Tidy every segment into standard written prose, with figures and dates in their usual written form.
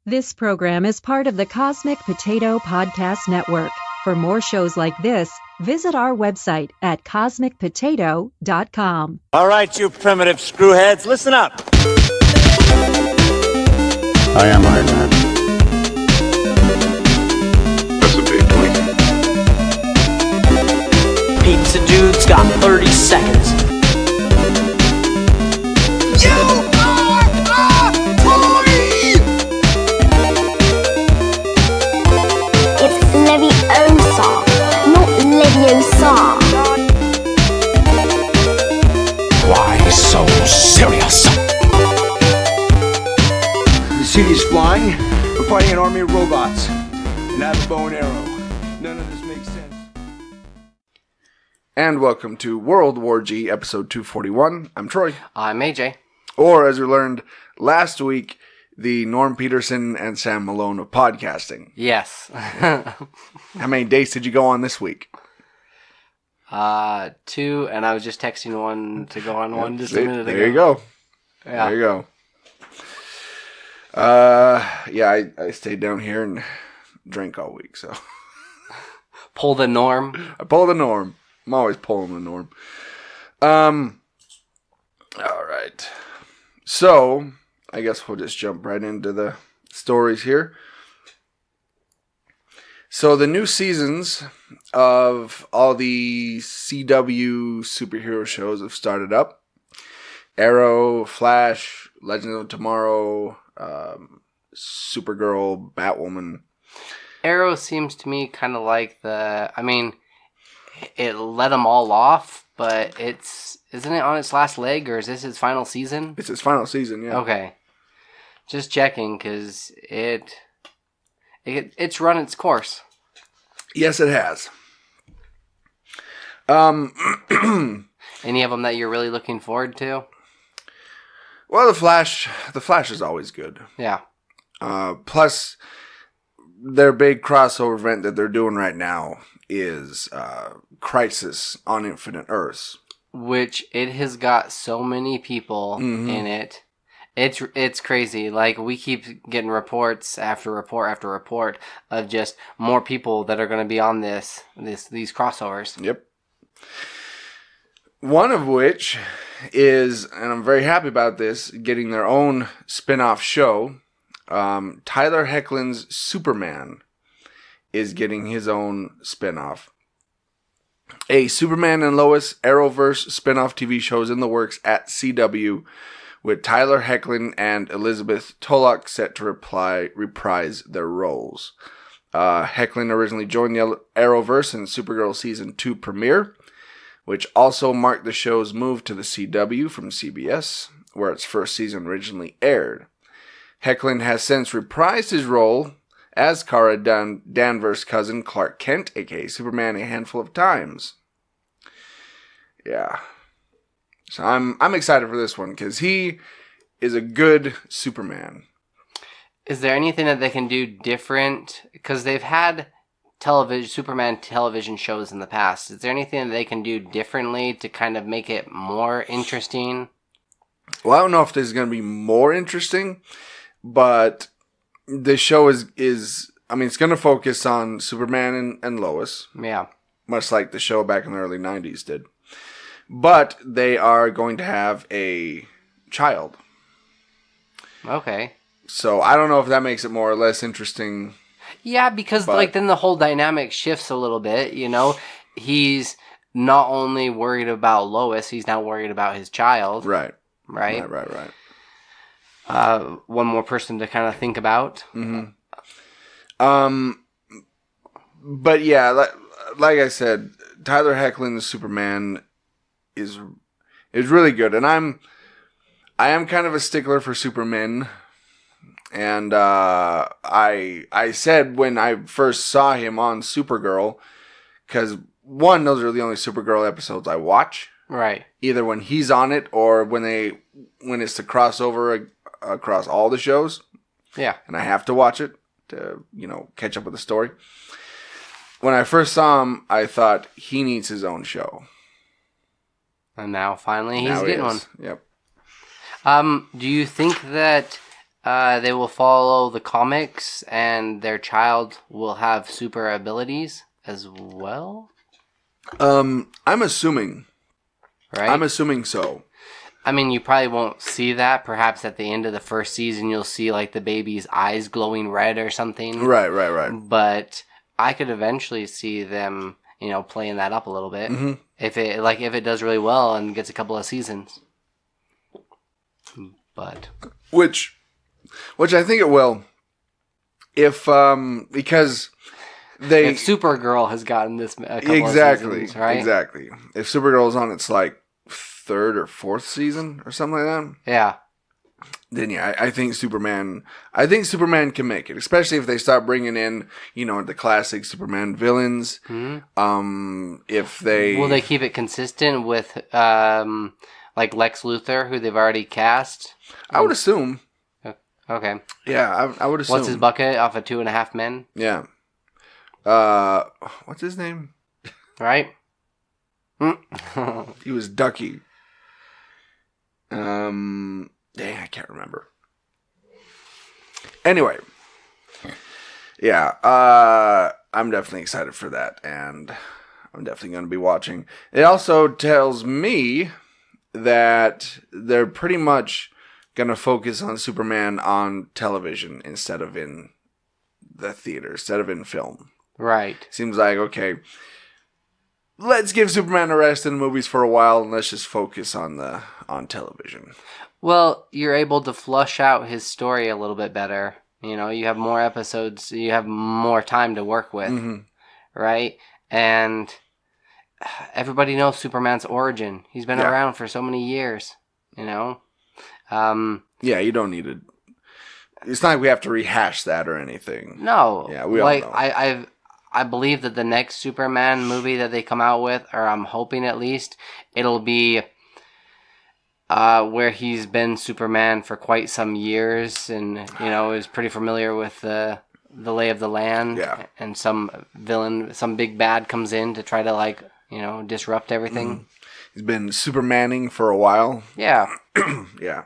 This program is part of the Cosmic Potato Podcast Network. For more shows like this, visit our website at cosmicpotato.com. All right, you primitive screwheads, listen up. I am Iron Man. That's a big one. Pizza Dude's got 30 seconds. You are a toy! It's Leviosa, not Leviosa. Why so serious? You see these flying? We're fighting an army of robots. And I have a bow and arrow. None of this makes sense. And welcome to World War G, episode 241. I'm Troy. I'm AJ. Or, as we learned last week, the Norm Peterson and Sam Malone of podcasting. Yes. How many dates did you go on this week? 2, and I was just texting one to go on one just a minute ago. There you go. Yeah. There you go. I stayed down here and drank all week, so. Pull the norm. I pull the norm. I'm always pulling the norm. All right. So, I guess we'll just jump right into the stories here. So, the new seasons of all the CW superhero shows have started up. Arrow, Flash, Legends of Tomorrow, Supergirl, Batwoman. Arrow seems to me kind of like it let them all off, but isn't it on its last leg, or is this its final season? It's its final season, yeah. Okay. Just checking, because it's run its course. Yes, it has. Any of them that you're really looking forward to? Well, the Flash is always good. Yeah. Plus, their big crossover event that they're doing right now is Crisis on Infinite Earths. Which it has got so many people in it. It's crazy. Like, we keep getting reports after report after report of just more people that are going to be on these crossovers. Yep. One of which is, and I'm very happy about this, getting their own spin-off show. Tyler Hoechlin's Superman is getting his own spin-off. A Superman and Lois Arrowverse spin-off TV show is in the works at CW, with Tyler Hoechlin and Elizabeth Tulloch set to reprise their roles. Hoechlin originally joined the Arrowverse in Supergirl Season 2 premiere, which also marked the show's move to the CW from CBS, where its first season originally aired. Hoechlin has since reprised his role as Kara Danvers' cousin Clark Kent, aka Superman, a handful of times. Yeah. So I'm excited for this one, because he is a good Superman. Is there anything that they can do different? Because they've had Superman television shows in the past. Is there anything that they can do differently to kind of make it more interesting? Well, I don't know if this is going to be more interesting, but the show is it's going to focus on Superman and Lois. Yeah. Much like the show back in the early 90s did. But they are going to have a child. Okay. So I don't know if that makes it more or less interesting. Yeah, because then the whole dynamic shifts a little bit, you know? He's not only worried about Lois, he's now worried about his child. Right. Right? Right. One more person to kind of think about. Mm-hmm. But yeah, like I said, Tyler Hoechlin's Superman is really good, and I am kind of a stickler for Superman, and I said when I first saw him on Supergirl, because one, those are the only Supergirl episodes I watch, right? Either when he's on it or when it's the crossover across all the shows, yeah, and I have to watch it to catch up with the story. When I first saw him, I thought he needs his own show. And now finally he's getting one. Yep. Do you think that They will follow the comics, and their child will have super abilities as well. I'm assuming. Right? I'm assuming so. I mean, you probably won't see that. Perhaps at the end of the first season, you'll see like the baby's eyes glowing red or something. Right. But I could eventually see them, playing that up a little bit if it does really well and gets a couple of seasons. But which I think it will. If because if Supergirl has gotten this a couple of seasons, right? Exactly. If Supergirl's on its like third or fourth season or something like that. Yeah. Then yeah, I think Superman can make it, especially if they start bringing in, the classic Superman villains. Mm-hmm. If they will they keep it consistent with like Lex Luthor, who they've already cast? I would assume. Okay. Yeah, I would assume. What's his bucket off of 2.5 Men? Yeah. What's his name? Right. He was Ducky. Dang, I can't remember. Anyway, yeah, I'm definitely excited for that, and I'm definitely going to be watching. It also tells me that they're pretty much going to focus on Superman on television instead of in the theater, instead of in film. Right. Seems like, okay, let's give Superman a rest in the movies for a while, and let's just focus on television. Well, you're able to flush out his story a little bit better. You have more episodes, you have more time to work with, right? And everybody knows Superman's origin. He's been around for so many years, Yeah, you don't need to. It's not like we have to rehash that or anything. No. Yeah, we all know. I believe that the next Superman movie that they come out with, or I'm hoping at least, it'll be where he's been Superman for quite some years and, is pretty familiar with the lay of the land. Yeah. And some villain, some big bad comes in to try to, disrupt everything. He's been Supermaning for a while. Yeah. Yeah.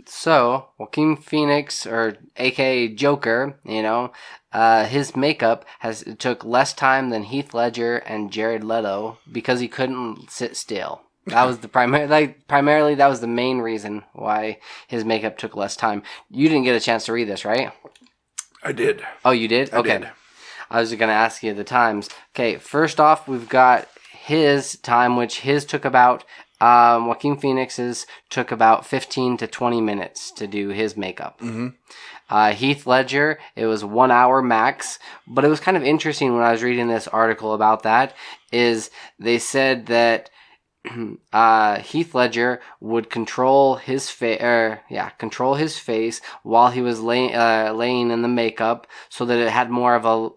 So Joaquin Phoenix, or AKA Joker, his makeup took less time than Heath Ledger and Jared Leto because he couldn't sit still. That was the primarily that was the main reason why his makeup took less time. You didn't get a chance to read this, right? I did. Oh, you did? Okay. I did. I was going to ask you the times. Okay, first off, we've got his time, which his took about Joaquin Phoenix's took about 15 to 20 minutes to do his makeup. Heath Ledger, it was 1 hour max. But it was kind of interesting when I was reading this article about that, is they said that Heath Ledger would control his face while he was laying in the makeup, so that it had more of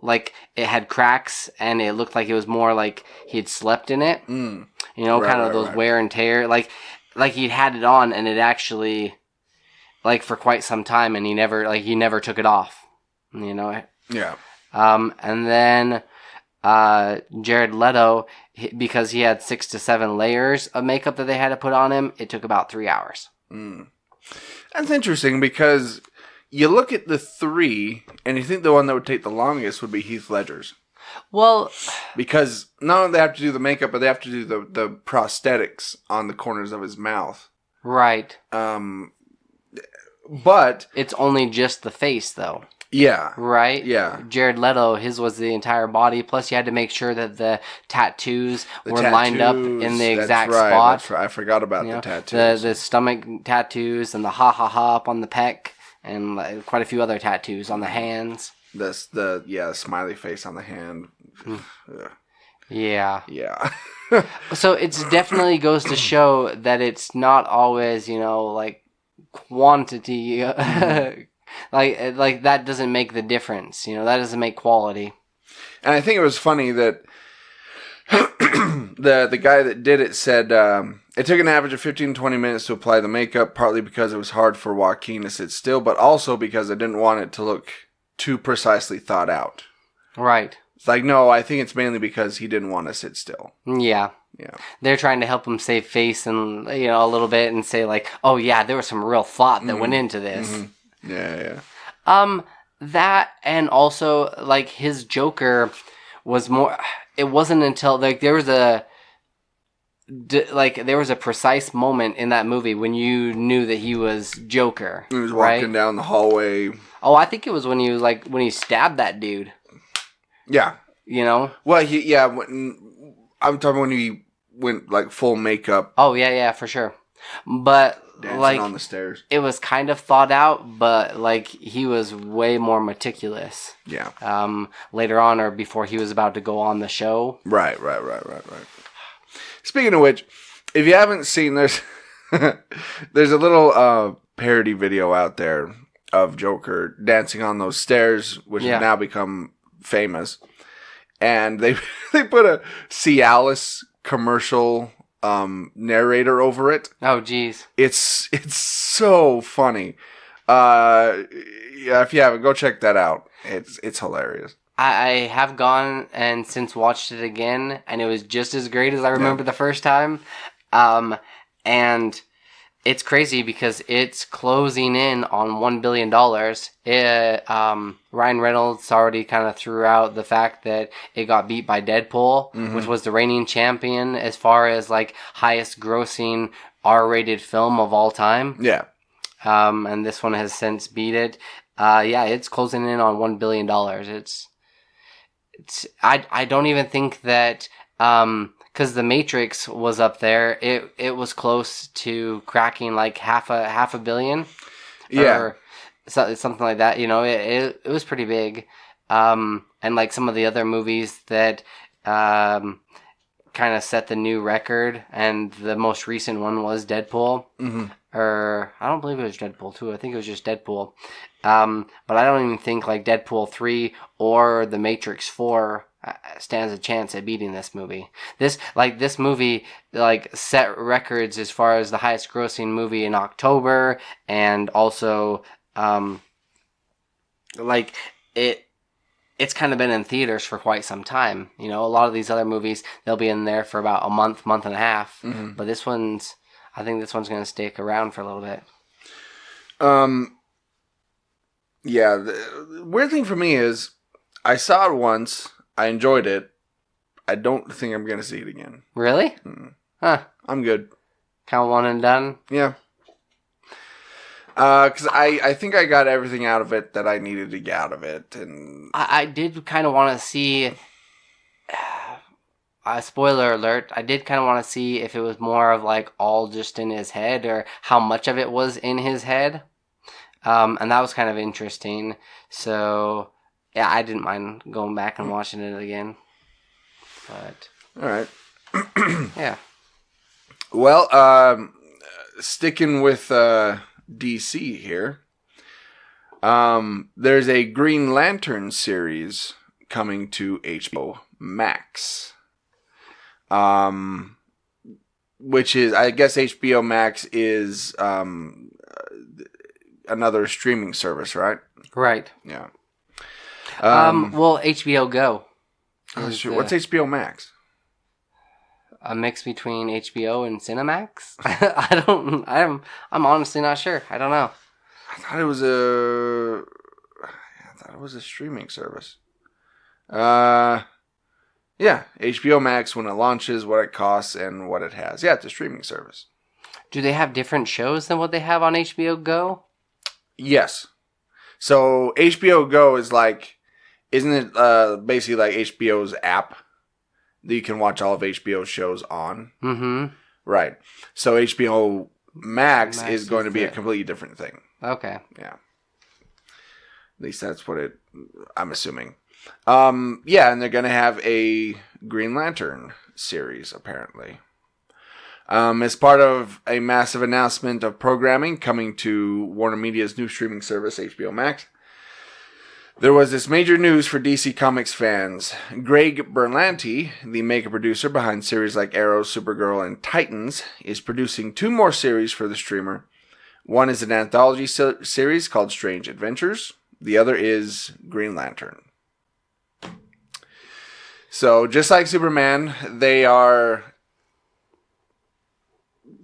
it had cracks and it looked like it was more like he had slept in it. Those wear and tear, like he'd had it on and it actually, for quite some time, and he never took it off. Yeah. And then Jared Leto, because he had 6 to 7 layers of makeup that they had to put on him, it took about 3 hours. That's interesting, because you look at the three and you think the one that would take the longest would be Heath Ledger's. Well, because not only do they have to do the makeup, but they have to do the prosthetics on the corners of his mouth. Right. But it's only just the face, though. Yeah. Right? Yeah. Jared Leto, his was the entire body. Plus, you had to make sure that the tattoos were lined up in the exact spot. I forgot about the tattoos. The stomach tattoos and the ha-ha-ha up on the pec. And quite a few other tattoos on the hands. The smiley face on the hand. Yeah. Yeah. So it definitely goes to show that it's not always, quantity. Like that doesn't make the difference. That doesn't make quality. And I think it was funny that the guy that did it said it took an average of 15 to 20 minutes to apply the makeup, partly because it was hard for Joaquin to sit still, but also because I didn't want it to look too precisely thought out. Right. It's like, no, I think it's mainly because he didn't want to sit still. Yeah. Yeah. They're trying to help him save face and, a little bit and say like, oh yeah, there was some real thought that went into this. Mm-hmm. Yeah. That and also like his Joker was more. It wasn't until like there was a precise moment in that movie when you knew that he was Joker. He was walking right? down the hallway. Oh, I think it was when he stabbed that dude. Yeah. Well, I'm talking when he went like full makeup. Oh yeah, for sure. But dancing like on the stairs. It was kind of thought out, but like he was way more meticulous. Yeah. Later on, or before he was about to go on the show. Right. Speaking of which, if you haven't seen this, there's a little parody video out there of Joker dancing on those stairs, which have now become famous. And they put a Cialis commercial narrator over it. Oh, geez. It's so funny. If you haven't, go check that out. It's hilarious. I have gone and since watched it again, and it was just as great as I remember the first time. And it's crazy because it's closing in on $1 billion. Ryan Reynolds already kind of threw out the fact that it got beat by Deadpool, which was the reigning champion as far as like highest grossing R-rated film of all time. Yeah. And this one has since beat it. It's closing in on $1 billion. I don't even think that because The Matrix was up there, it was close to cracking like half a billion, or something like that. It was pretty big, and like some of the other movies that kind of set the new record, and the most recent one was Deadpool. Or I don't believe it was Deadpool 2. I think it was just Deadpool. But I don't even think like Deadpool 3 or The Matrix 4 stands a chance at beating this movie. This movie set records as far as the highest grossing movie in October, and also it's kind of been in theaters for quite some time. A lot of these other movies, they'll be in there for about a month and a half. But I think this one's going to stick around for a little bit. Yeah, the weird thing for me is I saw it once. I enjoyed it. I don't think I'm going to see it again. Really? Huh. I'm good. Kind of one and done? Yeah. Because I think I got everything out of it that I needed to get out of it. And I did kind of want to see... spoiler alert, I did kind of want to see if it was more of like all just in his head, or how much of it was in his head. And that was kind of interesting. So, yeah, I didn't mind going back and watching it again. But, all right. Yeah. Well, sticking with DC here, there's a Green Lantern series coming to HBO Max. Which is, I guess HBO Max is another streaming service, right? Right. Yeah. Well, HBO Go. What's HBO Max? A mix between HBO and Cinemax? I'm honestly not sure. I don't know. I thought it was a streaming service. Yeah, HBO Max, when it launches, what it costs, and what it has. Yeah, it's a streaming service. Do they have different shows than what they have on HBO Go? Yes. So HBO Go is like, isn't it basically like HBO's app that you can watch all of HBO's shows on? Mm-hmm. Right. So HBO Max is going to be a completely different thing. Okay. Yeah. At least that's what I'm assuming. And they're going to have a Green Lantern series, apparently. As part of a massive announcement of programming coming to Warner Media's new streaming service, HBO Max, there was this major news for DC Comics fans. Greg Berlanti, the mega producer behind series like Arrow, Supergirl, and Titans, is producing 2 more series for the streamer. One is an anthology series called Strange Adventures. The other is Green Lantern. So, just like Superman, they are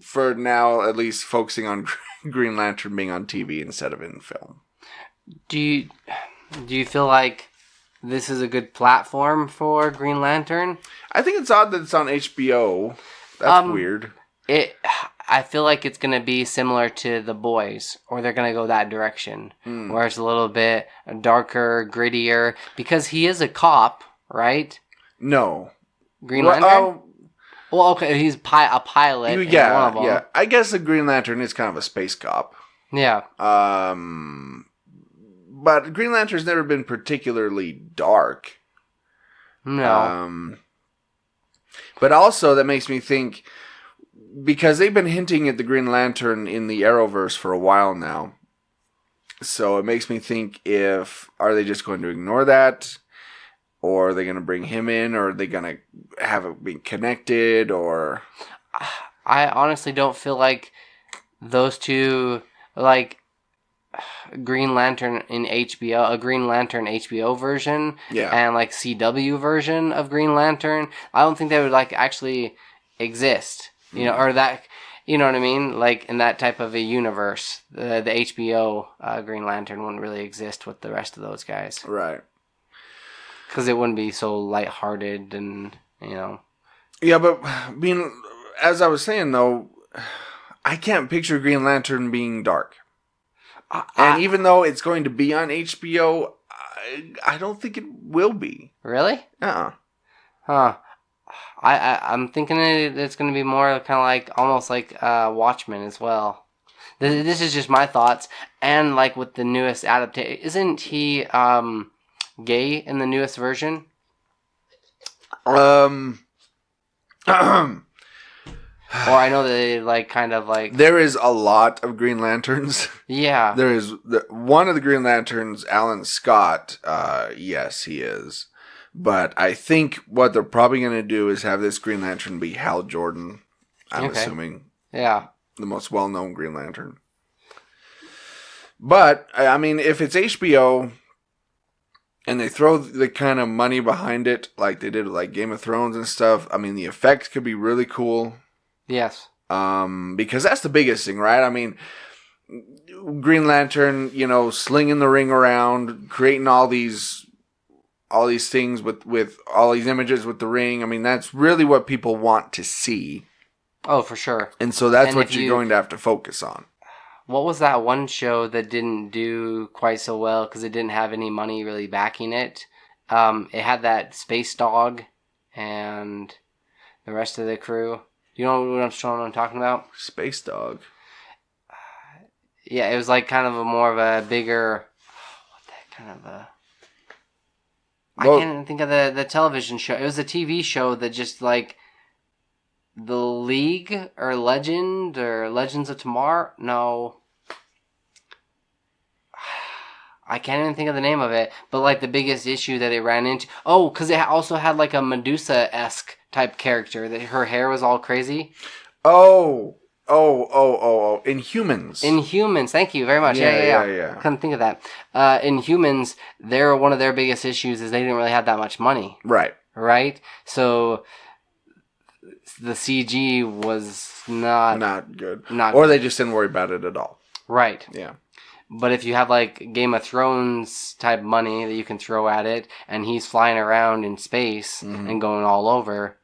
for now, at least focusing on Green Lantern being on TV instead of in film. Do you feel like this is a good platform for Green Lantern? I think it's odd that it's on HBO. That's weird. I feel like it's going to be similar to The Boys, or they're going to go that direction, where it's a little bit darker, grittier, because he is a cop, right? No. Green Lantern? Well, okay, he's a pilot. Yeah, one of them. yeah. I guess the Green Lantern is kind of a space cop. Yeah. But Green Lantern's never been particularly dark. No. But also, that makes me think, because they've been hinting at the Green Lantern in the Arrowverse for a while now. So it makes me think, are they just going to ignore that? Or are they going to bring him in? Or are they going to have it be connected? Or I honestly don't feel like those two, like Green Lantern in HBO, a Green Lantern HBO version, and like CW version of Green Lantern, I don't think they would like actually exist. You know, or that, you know what I mean? Like, in that type of a universe, the HBO Green Lantern wouldn't really exist with the rest of those guys. Right. Because it wouldn't be so lighthearted and, you know. Yeah, but, as I was saying, though, I can't picture Green Lantern being dark. And even though it's going to be on HBO, I don't think it will be. Really? Uh-uh. Huh. I'm thinking it's going to be more kind of like, almost like Watchmen as well. This is just my thoughts. And like with the newest adaptation, isn't he gay in the newest version? Or I know that they like kind of like... There is a lot of Green Lanterns. Yeah. There is... one of the Green Lanterns, Alan Scott, yes, he is. But I think what they're probably going to do is have this Green Lantern be Hal Jordan. I'm assuming. Yeah. The most well-known Green Lantern. But, I mean, if it's HBO and they throw the kind of money behind it, like they did with like Game of Thrones and stuff, I mean, the effects could be really cool. Yes. Because that's the biggest thing, right? I mean, Green Lantern, you know, slinging the ring around, creating all these things with all these images with the ring. I mean, that's really what people want to see. Oh, for sure. And so that's what you're going to have to focus on. What was that one show that didn't do quite so well because it didn't have any money really backing it? It had that space dog and the rest of the crew. You know what I'm talking about? Space dog. Yeah, it was like kind of a more of a bigger... I can't even think of the television show. It was a TV show that just like The League or Legends of Tomorrow. No, I can't even think of the name of it. But like the biggest issue that it ran into. Oh, because it also had like a Medusa-esque type character that her hair was all crazy. Oh. Inhumans. Inhumans, thank you very much. Yeah. Couldn't think of that. Inhumans, one of their biggest issues is they didn't really have that much money. Right? So the CG was not good. Or they just didn't worry about it at all. Right. Yeah. But if you have like Game of Thrones type money that you can throw at it, and he's flying around in space and going all over,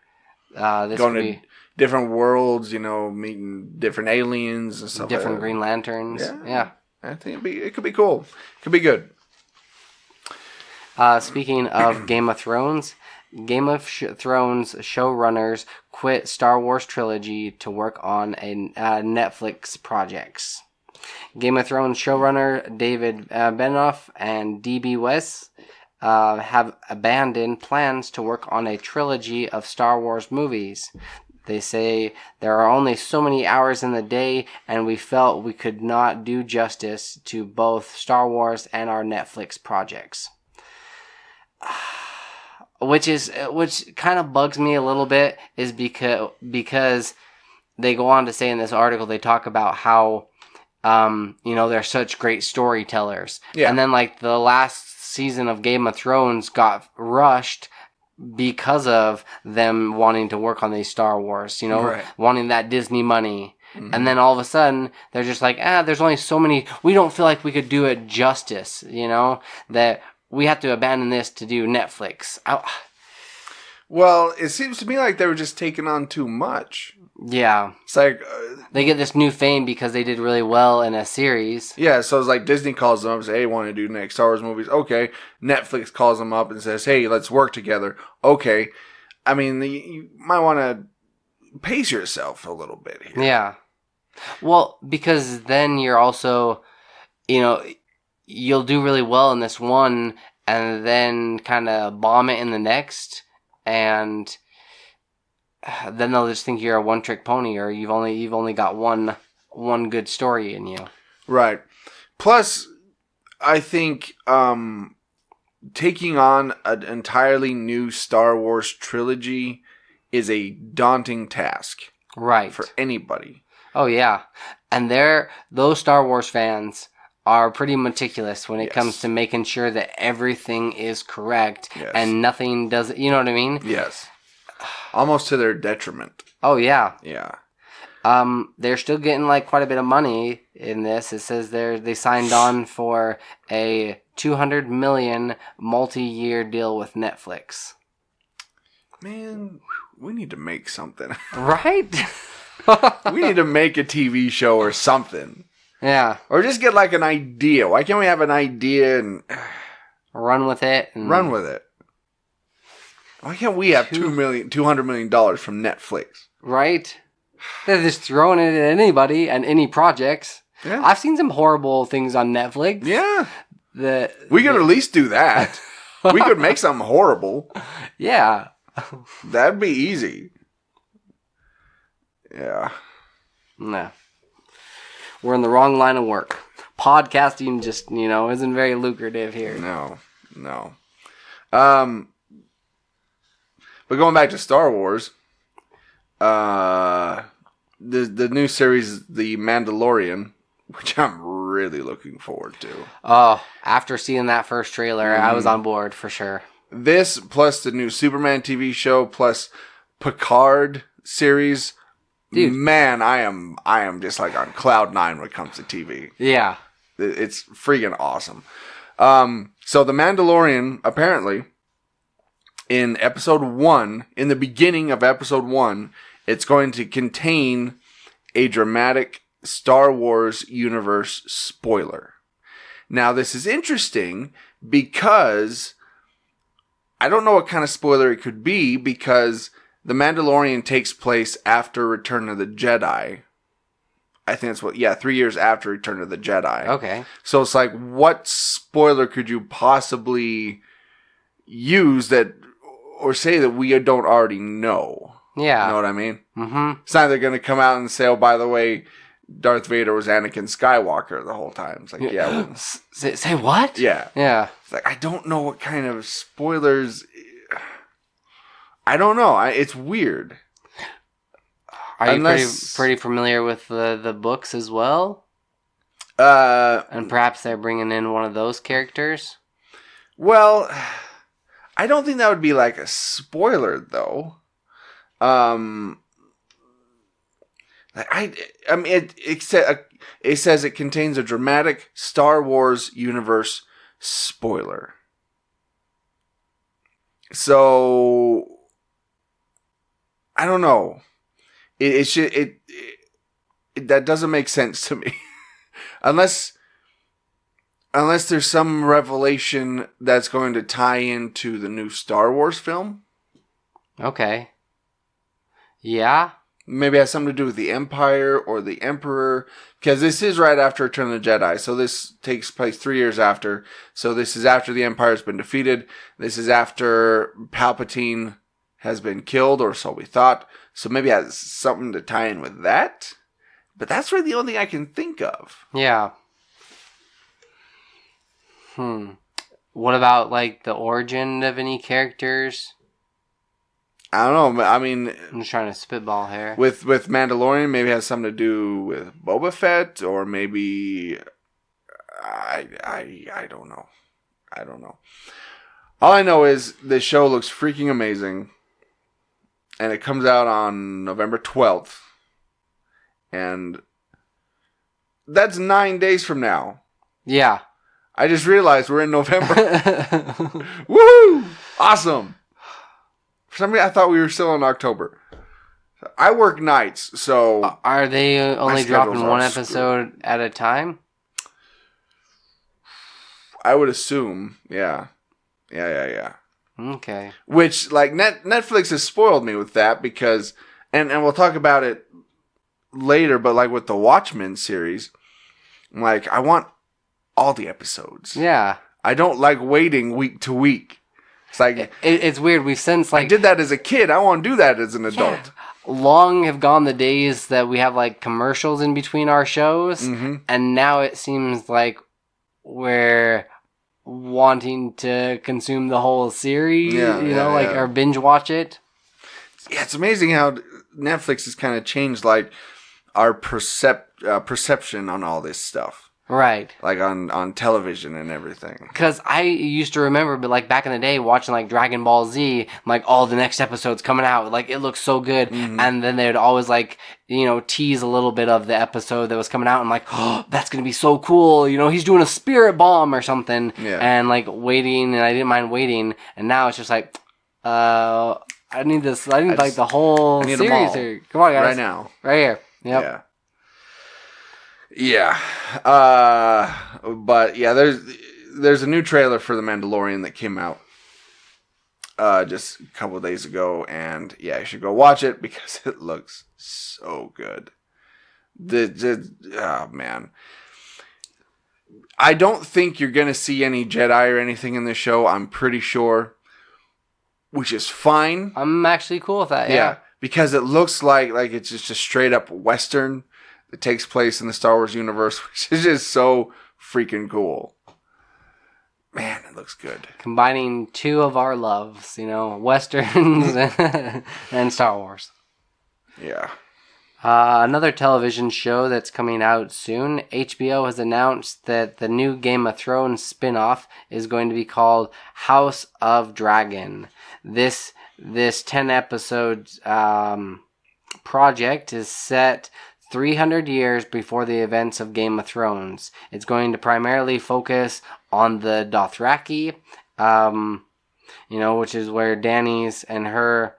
this would be... different worlds, you know, meeting different aliens and stuff. Different Green Lanterns. Yeah. I think it could be cool. It could be good. Speaking of Game of Thrones, Game of Thrones showrunners quit Star Wars trilogy to work on a Netflix projects. Game of Thrones showrunner David Benioff and D.B. Weiss have abandoned plans to work on a trilogy of Star Wars movies. They say there are only so many hours in the day, and we felt we could not do justice to both Star Wars and our Netflix projects. Which kind of bugs me a little bit, is because they go on to say in this article, they talk about how they're such great storytellers. Yeah. And then like the last season of Game of Thrones got rushed because of them wanting to work on these Star Wars, wanting that Disney money. And then all of a sudden, they're just like, there's only so many. We don't feel like we could do it justice, that we have to abandon this to do Netflix. Well, it seems to me like they were just taking on too much. Yeah. It's like... they get this new fame because they did really well in a series. Yeah, so it's like Disney calls them up and says, hey, want to do next Star Wars movies? Okay. Netflix calls them up and says, hey, let's work together. Okay. I mean, you might want to pace yourself a little bit here. Yeah. Well, because then you're also, you'll do really well in this one and then kind of bomb it in the next. And then they'll just think you're a one-trick pony, or you've only got one good story in you. Right. Plus, I think taking on an entirely new Star Wars trilogy is a daunting task. Right. For anybody. Oh yeah, and those Star Wars fans are pretty meticulous when it comes to making sure that everything is correct and nothing does. You know what I mean? Yes. Almost to their detriment. Oh yeah. Yeah. They're still getting like quite a bit of money in this. It says they signed on for a $200 million multi-year deal with Netflix. Man, we need to make something. Right? We need to make a TV show or something. Yeah. Or just get like an idea. Why can't we have an idea and run with it? Run with it. Why can't we have $200 million from Netflix? Right? They're just throwing it at anybody and any projects. Yeah. I've seen some horrible things on Netflix. Yeah. We could at least do that. We could make something horrible. Yeah. That'd be easy. Yeah. No. We're in the wrong line of work. Podcasting just, isn't very lucrative here. No. But going back to Star Wars, the new series, The Mandalorian, which I'm really looking forward to. Oh, after seeing that first trailer, I was on board for sure. This plus the new Superman TV show plus Picard series. Dude. Man, I am just like on cloud 9 when it comes to TV. Yeah. It's freaking awesome. So The Mandalorian, apparently, in episode 1, in the beginning of episode 1, it's going to contain a dramatic Star Wars universe spoiler. Now, this is interesting because I don't know what kind of spoiler it could be, because The Mandalorian takes place after Return of the Jedi. I think that's 3 years after Return of the Jedi. Okay. So it's like, what spoiler could you possibly use that, or say that we don't already know? Yeah. You know what I mean? Mm-hmm. It's not they're going to come out and say, oh, by the way, Darth Vader was Anakin Skywalker the whole time. It's like, yeah. Well, say what? Yeah. Yeah. It's like, I don't know what kind of spoilers. I don't know. It's weird. Are you pretty familiar with the books as well? And perhaps they're bringing in one of those characters? Well, I don't think that would be like a spoiler, though. I mean, it says it contains a dramatic Star Wars universe spoiler. So I don't know. It that doesn't make sense to me. unless there's some revelation that's going to tie into the new Star Wars film. Okay. Yeah. Maybe it has something to do with the Empire or the Emperor, because this is right after Return of the Jedi. So this takes place 3 years after. So this is after the Empire's been defeated. This is after Palpatine has been killed, or so we thought. So maybe it has something to tie in with that. But that's really the only thing I can think of. Yeah. What about like the origin of any characters? I don't know. I mean, I'm just trying to spitball here. With Mandalorian, maybe it has something to do with Boba Fett, or maybe I don't know. I don't know. All I know is this show looks freaking amazing, and it comes out on November 12th. And that's 9 days from now. Yeah. I just realized we're in November. Woo! Awesome. For some reason, I thought we were still in October. I work nights, so... Are they only dropping one screwed. episode at a time? I would assume, yeah. Yeah. Okay. Which, like, Netflix has spoiled me with that because... And we'll talk about it later, but, like, with the Watchmen series, like, I want all the episodes. Yeah. I don't like waiting week to week. It's like... It's weird. We've since, like... I did that as a kid. I want to do that as an adult. Yeah. Long have gone the days that we have, like, commercials in between our shows, and now it seems like we're wanting to consume the whole series, or binge watch it. Yeah, it's amazing how Netflix has kind of changed, like, our perception on all this stuff. Right. Like, on television and everything. Because I used to remember, but, like, back in the day, watching, like, Dragon Ball Z, like, all the next episodes coming out, like, it looks so good, and then they would always, like, tease a little bit of the episode that was coming out, and, like, oh, that's gonna be so cool, he's doing a spirit bomb or something, and, like, waiting, and I didn't mind waiting, and now it's just like, I need this, like, the whole series here. Come on, guys. Right now. Right here. Yep. Yeah. But yeah, there's a new trailer for The Mandalorian that came out just a couple of days ago, and yeah, you should go watch it because it looks so good. Oh man. I don't think you're gonna see any Jedi or anything in this show, I'm pretty sure. Which is fine. I'm actually cool with that, yeah. Because it looks like it's just a straight up Western. It takes place in the Star Wars universe, which is just so freaking cool. Man, it looks good. Combining two of our loves, Westerns and Star Wars. Yeah. Another television show that's coming out soon. HBO has announced that the new Game of Thrones spin-off is going to be called House of Dragon. This 10-episode project is set 300 years before the events of Game of Thrones. It's going to primarily focus on the Dothraki, which is where Dany's and her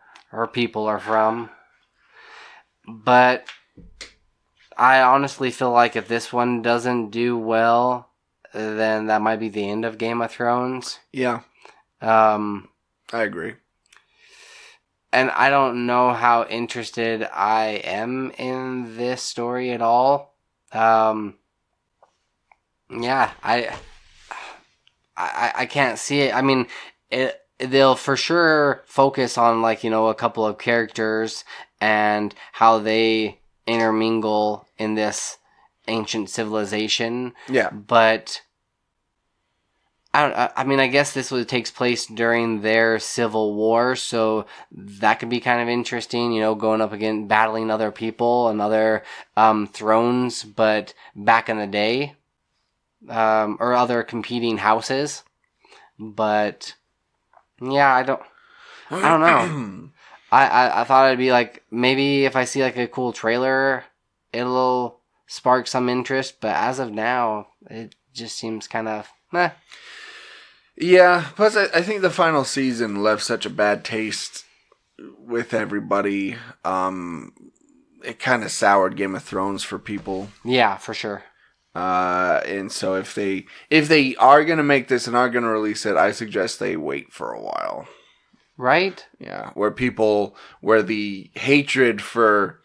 people are from. But I honestly feel like if this one doesn't do well, then that might be the end of Game of Thrones. Yeah. I agree. And I don't know how interested I am in this story at all. I can't see it. I mean, they'll for sure focus on, like, a couple of characters and how they intermingle in this ancient civilization. Yeah. But I guess this takes place during their civil war, so that could be kind of interesting, going up against, battling other people and other thrones, but back in the day, or other competing houses. But yeah, I don't know. I thought it'd be like, maybe if I see like a cool trailer, it'll spark some interest, but as of now, it just seems kind of meh. Yeah, plus I think the final season left such a bad taste with everybody. It kind of soured Game of Thrones for people. Yeah, for sure. And so if they are going to make this and are going to release it, I suggest they wait for a while. Right? Yeah, where the hatred for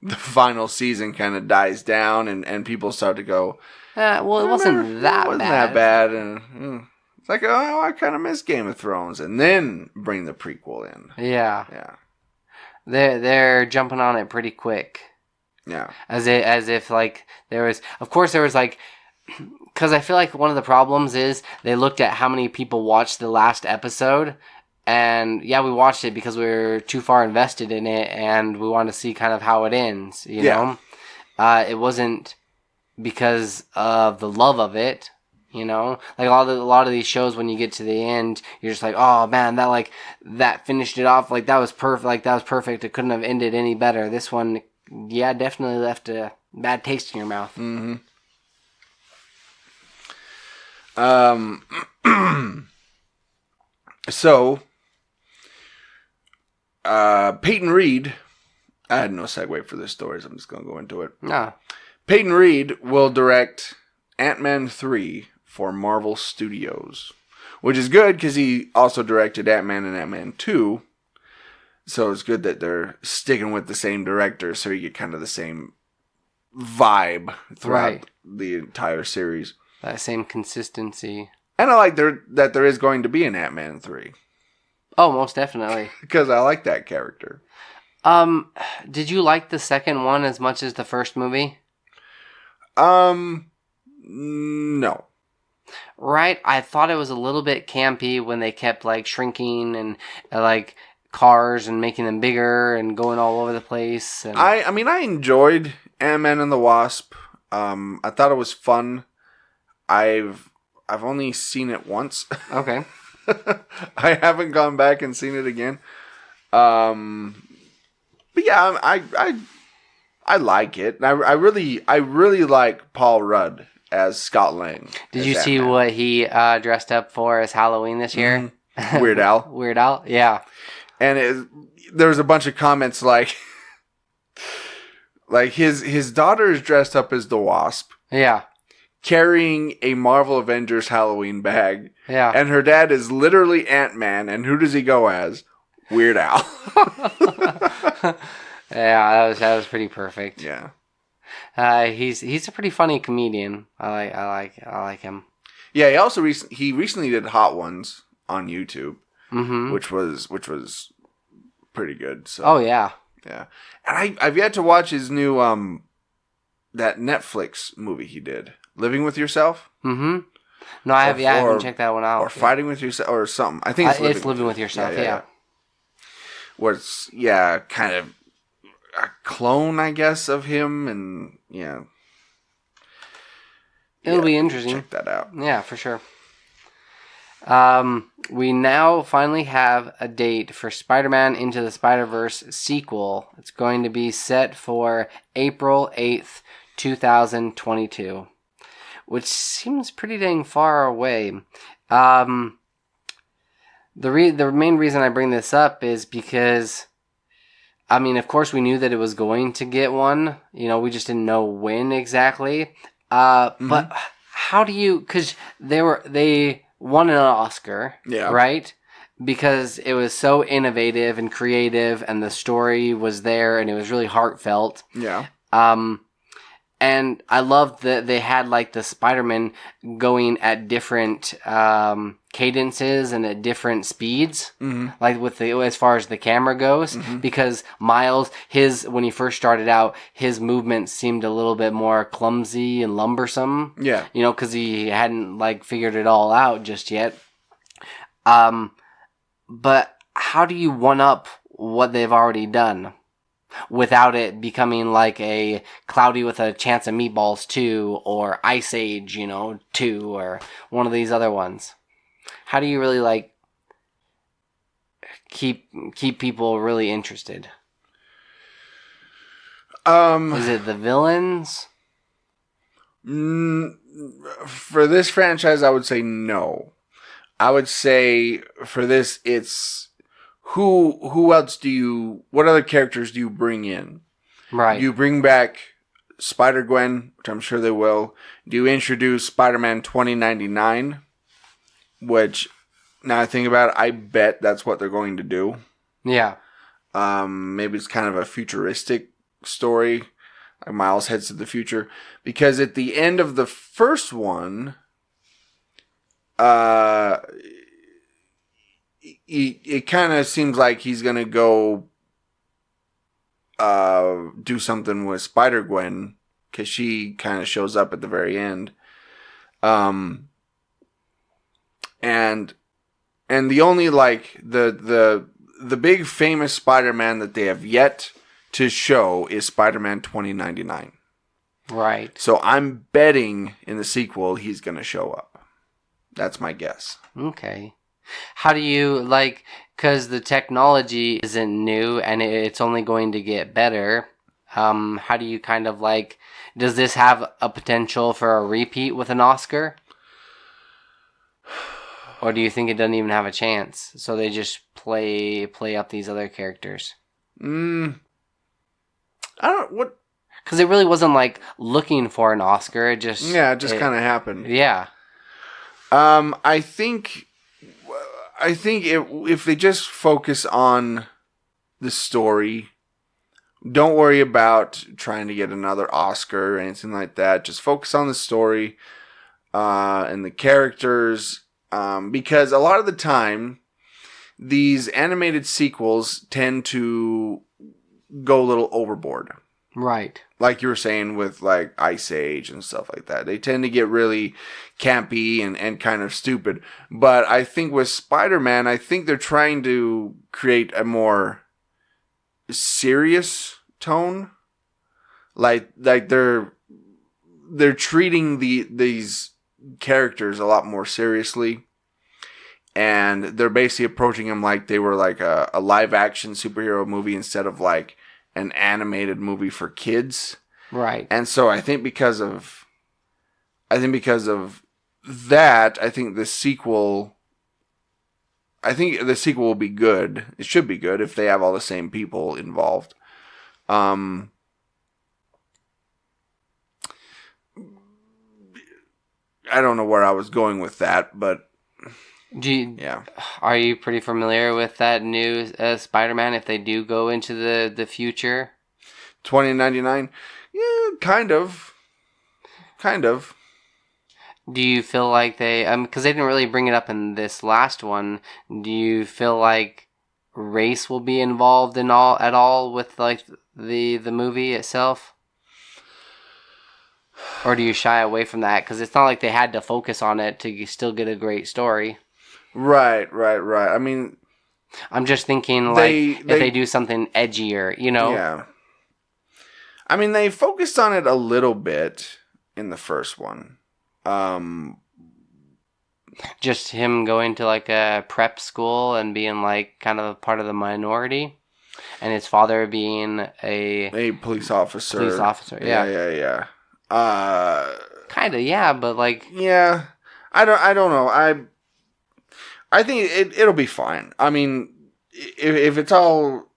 the final season kind of dies down and people start to go, well, it wasn't that bad. And it's like, oh, I kind of miss Game of Thrones. And then bring the prequel in. Yeah. Yeah. They're jumping on it pretty quick. Yeah. As if like there was like, because I feel like one of the problems is they looked at how many people watched the last episode, and yeah, we watched it because we were too far invested in it and we wanted to see kind of how it ends, you know? It wasn't because of the love of it, you know? Like a lot of these shows, when you get to the end, you're just like, oh man, that finished it off, like that was perfect, it couldn't have ended any better. This one, yeah, definitely left a bad taste in your mouth. Mm-hmm. So, Peyton Reed, I had no segue for this story, so I'm just going to go into it. No. Peyton Reed will direct Ant-Man 3 for Marvel Studios, which is good because he also directed Ant-Man and Ant-Man 2. So it's good that they're sticking with the same director, so you get kind of the same vibe throughout the entire series. That same consistency. And I like that there is going to be an Ant-Man 3. Oh, most definitely. Because I like that character. Did you like the second one as much as the first movie? No. Right? I thought it was a little bit campy when they kept, like, shrinking and, like, cars and making them bigger and going all over the place. And... I mean, I enjoyed Ant-Man and the Wasp. I thought it was fun. I've only seen it once. Okay. I haven't gone back and seen it again. But yeah, I like it. I really like Paul Rudd as Scott Lang. Did you see what he dressed up for as Halloween this year? Mm-hmm. Weird Al. Weird Al, yeah. And there was a bunch of comments like his daughter is dressed up as the Wasp. Yeah. Carrying a Marvel Avengers Halloween bag. Yeah. And her dad is literally Ant-Man. And who does he go as? Weird Al. Yeah, that was pretty perfect. Yeah. He's a pretty funny comedian. I like him. Yeah, he also recently did Hot Ones on YouTube, mm-hmm. which was pretty good. So. Oh yeah. Yeah. And I've yet to watch his new that Netflix movie he did. Living with Yourself? Mm-hmm. No, I haven't checked that one out. Or Fighting with Yourself, or something. I think it's Living with Yourself, yeah. Where it's, kind of a clone, I guess, of him, and, yeah. It'll be interesting. Check that out. Yeah, for sure. We now finally have a date for Spider-Man Into the Spider-Verse sequel. It's going to be set for April 8th, 2022. Which seems pretty dang far away. The main reason I bring this up is because, I mean, of course we knew that it was going to get one. You know, we just didn't know when exactly. But how do you? Because they won an Oscar, right? Because it was so innovative and creative, and the story was there, and it was really heartfelt. Yeah. And I loved that they had like the Spider-Man going at different cadences and at different speeds, like as far as the camera goes. Because Miles, when he first started out, his movements seemed a little bit more clumsy and lumbersome. Yeah, you know, because he hadn't like figured it all out just yet. But how do you one up what they've already done? Without it becoming like a Cloudy with a Chance of Meatballs 2 or Ice Age, 2 or one of these other ones. How do you really like keep people really interested? Is it the villains? For this franchise, I would say no. I would say for this, it's who else what other characters do you bring in? Right. You bring back Spider-Gwen, which I'm sure they will. Do you introduce Spider-Man 2099? Which, now I think about it, I bet that's what they're going to do. Yeah. Maybe it's kind of a futuristic story. Like Miles heads to the future. Because at the end of the first one, it kind of seems like he's going to go do something with Spider-Gwen, because she kind of shows up at the very end. And the only like the big famous Spider-Man that they have yet to show is Spider-Man 2099. Right. So I'm betting in the sequel he's going to show up. That's my guess. Okay. How do you, because the technology isn't new and it's only going to get better, how do you kind of like? Does this have a potential for a repeat with an Oscar? Or do you think it doesn't even have a chance? So they just play up these other characters. I don't what. Because it really wasn't like looking for an Oscar. It just kind of happened. Yeah. I think if they just focus on the story, don't worry about trying to get another Oscar or anything like that. Just focus on the story and the characters, because a lot of the time, these animated sequels tend to go a little overboard. Right. Like you were saying with like Ice Age and stuff like that. They tend to get really campy and kind of stupid. But I think with Spider-Man, I think they're trying to create a more serious tone. Like they're treating these characters a lot more seriously. And they're basically approaching them like they were like a live action superhero movie instead of like an animated movie for kids. Right. And so I think because of that, I think the sequel will be good. It should be good if they have all the same people involved. I don't know where I was going with that, but are you pretty familiar with that new Spider-Man if they do go into the future? 2099? Yeah, kind of. Do you feel like they because they didn't really bring it up in this last one, do you feel like race will be involved at all with like the movie itself? Or do you shy away from that? Because it's not like they had to focus on it to still get a great story. Right. I mean, I'm just thinking like if they do something edgier, you know? Yeah. I mean, they focused on it a little bit in the first one. Just him going to like a prep school and being like kind of part of the minority, and his father being a police officer. Yeah. Kind of, yeah, but like... Yeah. I don't know. I think it'll be fine. I mean, if it's all...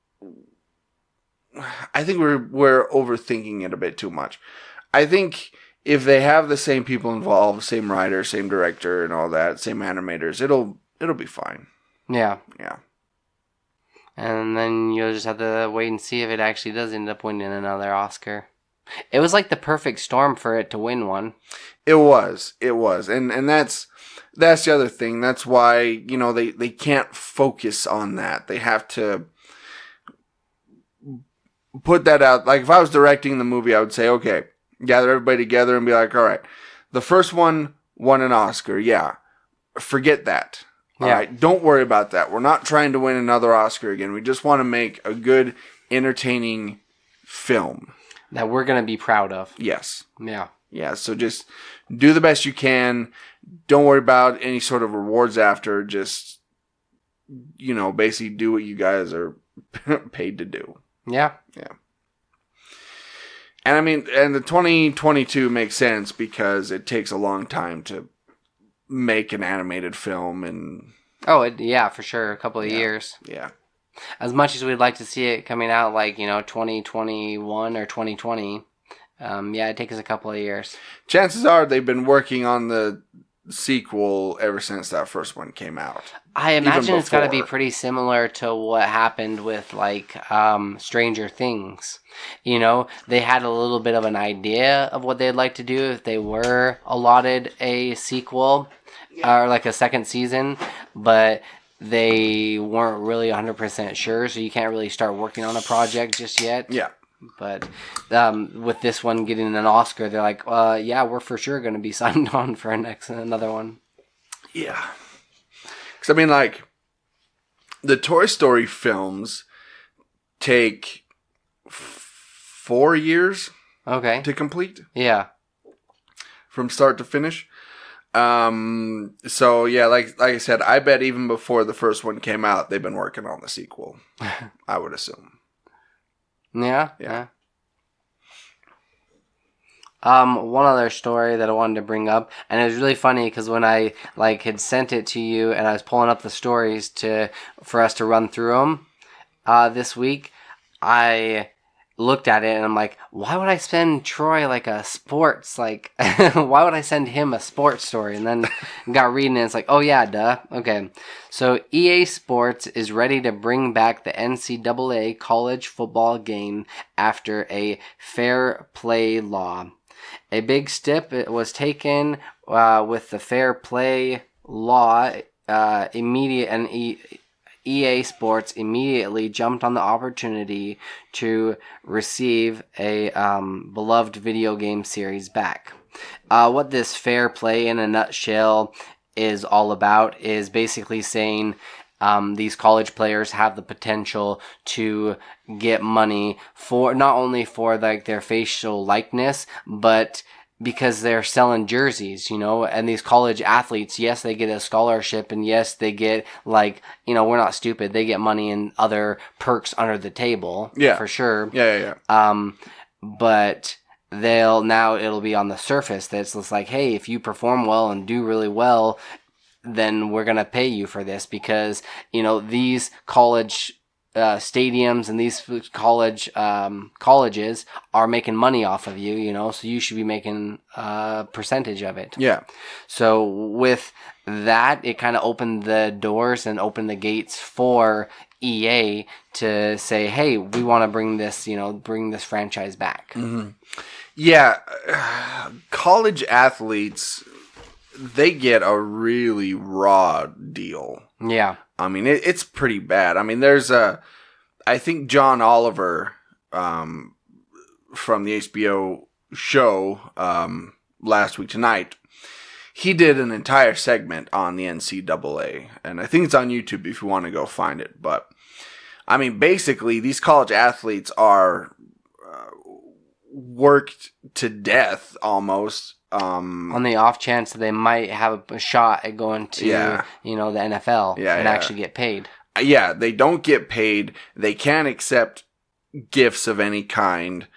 I think we're overthinking it a bit too much. I think if they have the same people involved, same writer, same director and all that, same animators, it'll be fine. Yeah. Yeah. And then you'll just have to wait and see if it actually does end up winning another Oscar. It was like the perfect storm for it to win one. It was. And that's the other thing. That's why, you know, they can't focus on that. They have to put that out. Like if I was directing the movie, I would say, okay, gather everybody together and be like, all right, the first one won an Oscar. Yeah. Forget that. All right. Don't worry about that. We're not trying to win another Oscar again. We just want to make a good, entertaining film that we're going to be proud of. Yes. Yeah. Yeah. So just do the best you can. Don't worry about any sort of rewards after. Just, you know, basically do what you guys are paid to do. Yeah. Yeah. And I mean, and the 2022 makes sense because it takes a long time to make an animated film and... yeah, for sure. A couple of years. Yeah. As much as we'd like to see it coming out like, 2021 or 2020, it takes us a couple of years. Chances are they've been working on the sequel ever since that first one came out. I imagine it's got to be pretty similar to what happened with like Stranger Things. You know, they had a little bit of an idea of what they'd like to do if they were allotted a sequel or like a second season, but they weren't really 100% sure, so you can't really start working on a project just yet. Yeah. But with this one getting an Oscar, they're like, we're for sure going to be signed on for another one. Yeah. Because, I mean, like, the Toy Story films take 4 years to complete. Yeah. From start to finish. So, yeah, like I said, I bet even before the first one came out, they've been working on the sequel. I would assume. Yeah. One other story that I wanted to bring up, and it was really funny because when I had sent it to you and I was pulling up the stories for us to run through them this week, I looked at it and I'm like, why would I send Troy a sports why would I send him a sports story? And then got reading it, it's like, oh yeah, duh. Okay, so EA Sports is ready to bring back the NCAA college football game after a fair play law. A big step was taken with the fair play law. EA Sports immediately jumped on the opportunity to receive a beloved video game series back. What this fair play in a nutshell is all about is basically saying these college players have the potential to get money for not only for their facial likeness, but because they're selling jerseys, and these college athletes, yes, they get a scholarship, and yes, they get we're not stupid. They get money and other perks under the table, for sure. Yeah. But it'll be on the surface that's just like, hey, if you perform well and do really well, then we're gonna pay you for this because these college stadiums and these colleges are making money off of you, so you should be making a percentage of it. Yeah. So with that, it kind of opened the doors and opened the gates for EA to say, hey, we want to bring this franchise back. Mm-hmm. Yeah. College athletes, they get a really raw deal. Yeah. I mean, it's pretty bad. I mean, I think John Oliver from the HBO show Last Week Tonight, he did an entire segment on the NCAA, and I think it's on YouTube if you want to go find it. But, I mean, basically, these college athletes are worked to death almost. On the off chance that they might have a shot at going to, the NFL and actually get paid. Yeah, they don't get paid. They can't accept gifts of any kind.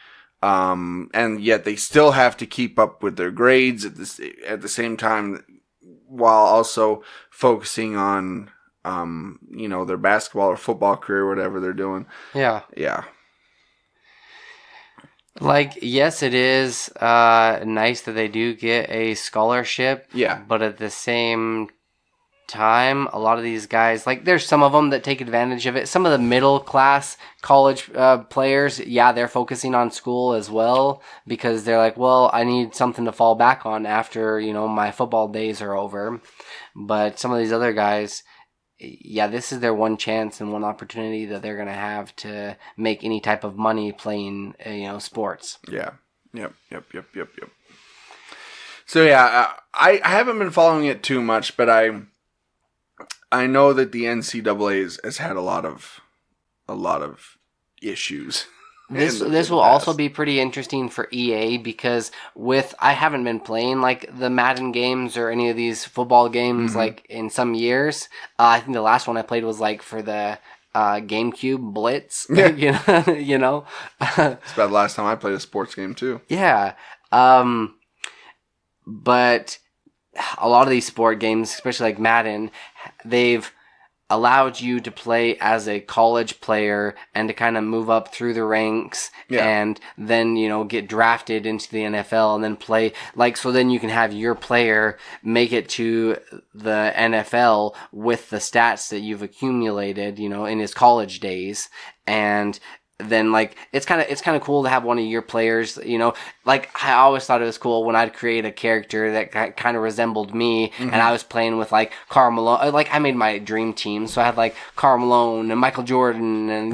And yet they still have to keep up with their grades at the same time while also focusing on, their basketball or football career, whatever they're doing. Yeah. Yeah. Yes, it is nice that they do get a scholarship. Yeah. But at the same time, a lot of these guys, there's some of them that take advantage of it. Some of the middle class college players, they're focusing on school as well because they're like, well, I need something to fall back on after, my football days are over. But some of these other guys, this is their one chance and one opportunity that they're going to have to make any type of money playing, sports. Yeah. Yep. So I haven't been following it too much, but I know that the NCAA has had a lot of issues. This will also be pretty interesting for EA because I haven't been playing the Madden games or any of these football games in some years. I think the last one I played was for the GameCube Blitz. It's about the last time I played a sports game too. Yeah. But a lot of these sport games, especially Madden, they've allowed you to play as a college player and to kind of move up through the ranks and then, get drafted into the NFL and then play so then you can have your player make it to the NFL with the stats that you've accumulated, in his college days. And then it's kind of cool to have one of your players, I always thought it was cool when I'd create a character that kind of resembled me and I was playing with Karl Malone. I made my dream team, so I had Karl Malone and Michael Jordan and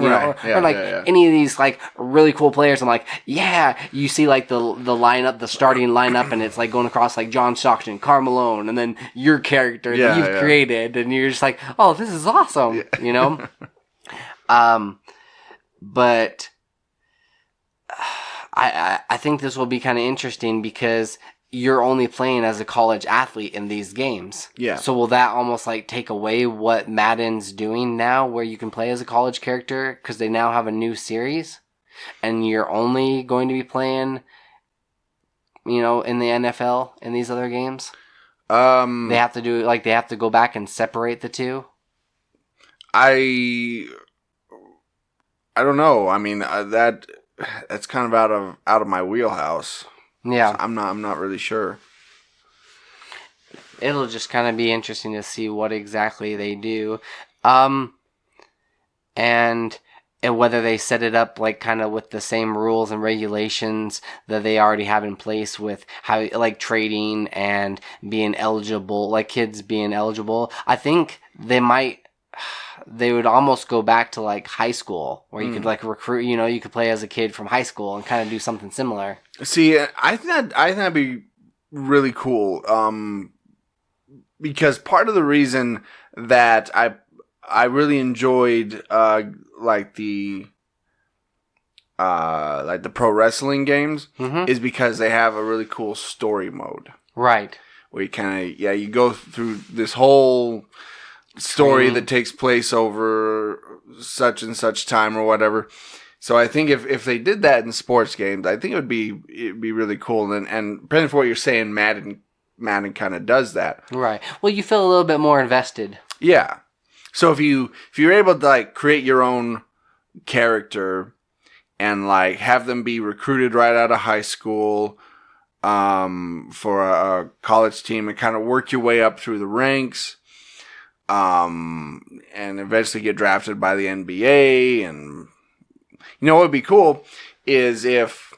any of these really cool players. I'm like, you see the lineup, the starting lineup, and it's going across John Stockton, Karl Malone, and then your character that you've created, and you're just oh, this is awesome, But I think this will be kind of interesting because you're only playing as a college athlete in these games. Yeah. So will that almost take away what Madden's doing now where you can play as a college character because they now have a new series and you're only going to be playing in the NFL in these other games? They have to go back and separate the two. I don't know. I mean, that's kind of out of my wheelhouse. Yeah, So I'm not really sure. It'll just kind of be interesting to see what exactly they do, and whether they set it up like kind of with the same rules and regulations that they already have in place with how like trading and being eligible, like kids being eligible. I think they would almost go back to like high school where you could like recruit, you could play as a kid from high school and kind of do something similar. See, I think that'd be really cool. Because part of the reason that I really enjoyed like the pro wrestling games is because they have a really cool story mode. Right. Where you go through this whole story that takes place over such and such time or whatever. So I think if they did that in sports games, I think it'd be really cool. And depending on what you're saying, Madden kind of does that. Right. Well, you feel a little bit more invested. Yeah. So if you're able to like create your own character and like have them be recruited right out of high school for a college team and kind of work your way up through the ranks and eventually get drafted by the NBA, and what would be cool is if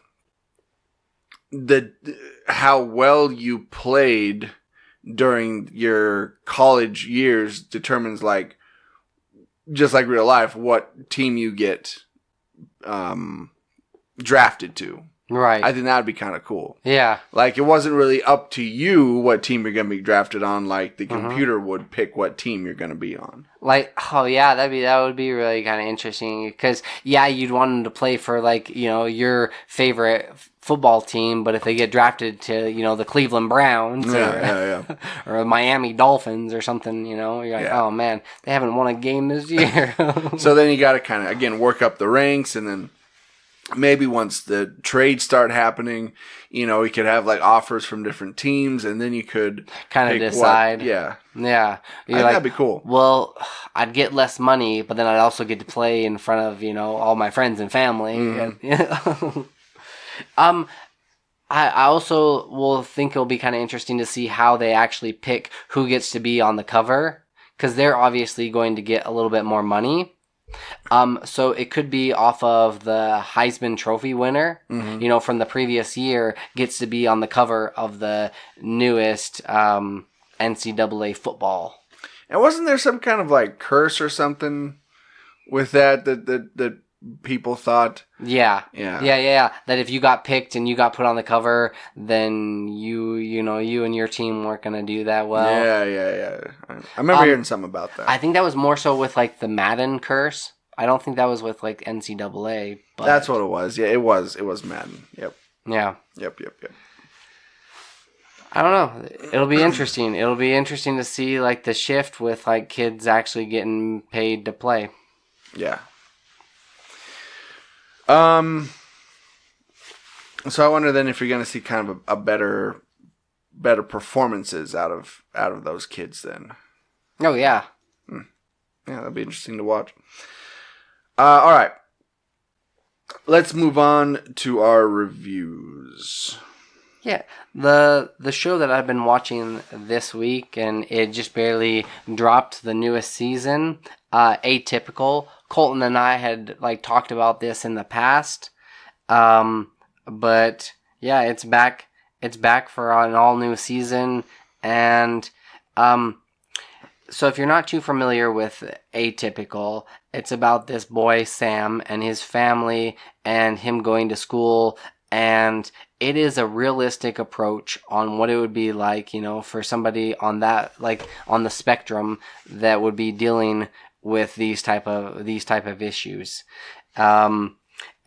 how well you played during your college years determines, like, just like real life, what team you get drafted to. Right. I think that would be kind of cool. Yeah. Like, it wasn't really up to you what team you're going to be drafted on. Like, the computer would pick what team you're going to be on. Like, oh yeah, that would be really kind of interesting because you'd want them to play for like your favorite football team, but if they get drafted to the Cleveland Browns or the Miami Dolphins or something, you're like, oh man, they haven't won a game this year. So then you got to kind of again work up the ranks, and then maybe once the trades start happening, you could have like offers from different teams, and then you could kind of decide. Yeah. I think that'd be cool. Well, I'd get less money, but then I'd also get to play in front of all my friends and family. Mm-hmm. I also will think it'll be kind of interesting to see how they actually pick who gets to be on the cover, because they're obviously going to get a little bit more money. So it could be off of the Heisman Trophy winner, from the previous year, gets to be on the cover of the newest NCAA football. And wasn't there some kind of like curse or something with that people thought? Yeah. That if you got picked and you got put on the cover, then you and your team weren't gonna do that well. Yeah. I remember hearing something about that. I think that was more so with like the Madden curse. I don't think that was with like NCAA. But that's what it was. Yeah, it was Madden. Yep. Yeah. Yep. I don't know. It'll be interesting. It'll be interesting to see like the shift with like kids actually getting paid to play. Yeah. So I wonder then if you're going to see kind of a better performances out of those kids then. Oh yeah. Yeah, that'd be interesting to watch. All right. Let's move on to our reviews. Yeah, the show that I've been watching this week, and it just barely dropped the newest season, Atypical. Colton and I had like talked about this in the past, but yeah, it's back. It's back for an all new season, and so if you're not too familiar with Atypical, it's about this boy Sam and his family and him going to school. And it is a realistic approach on what it would be like, for somebody on that, like on the spectrum that would be dealing with these type of issues. And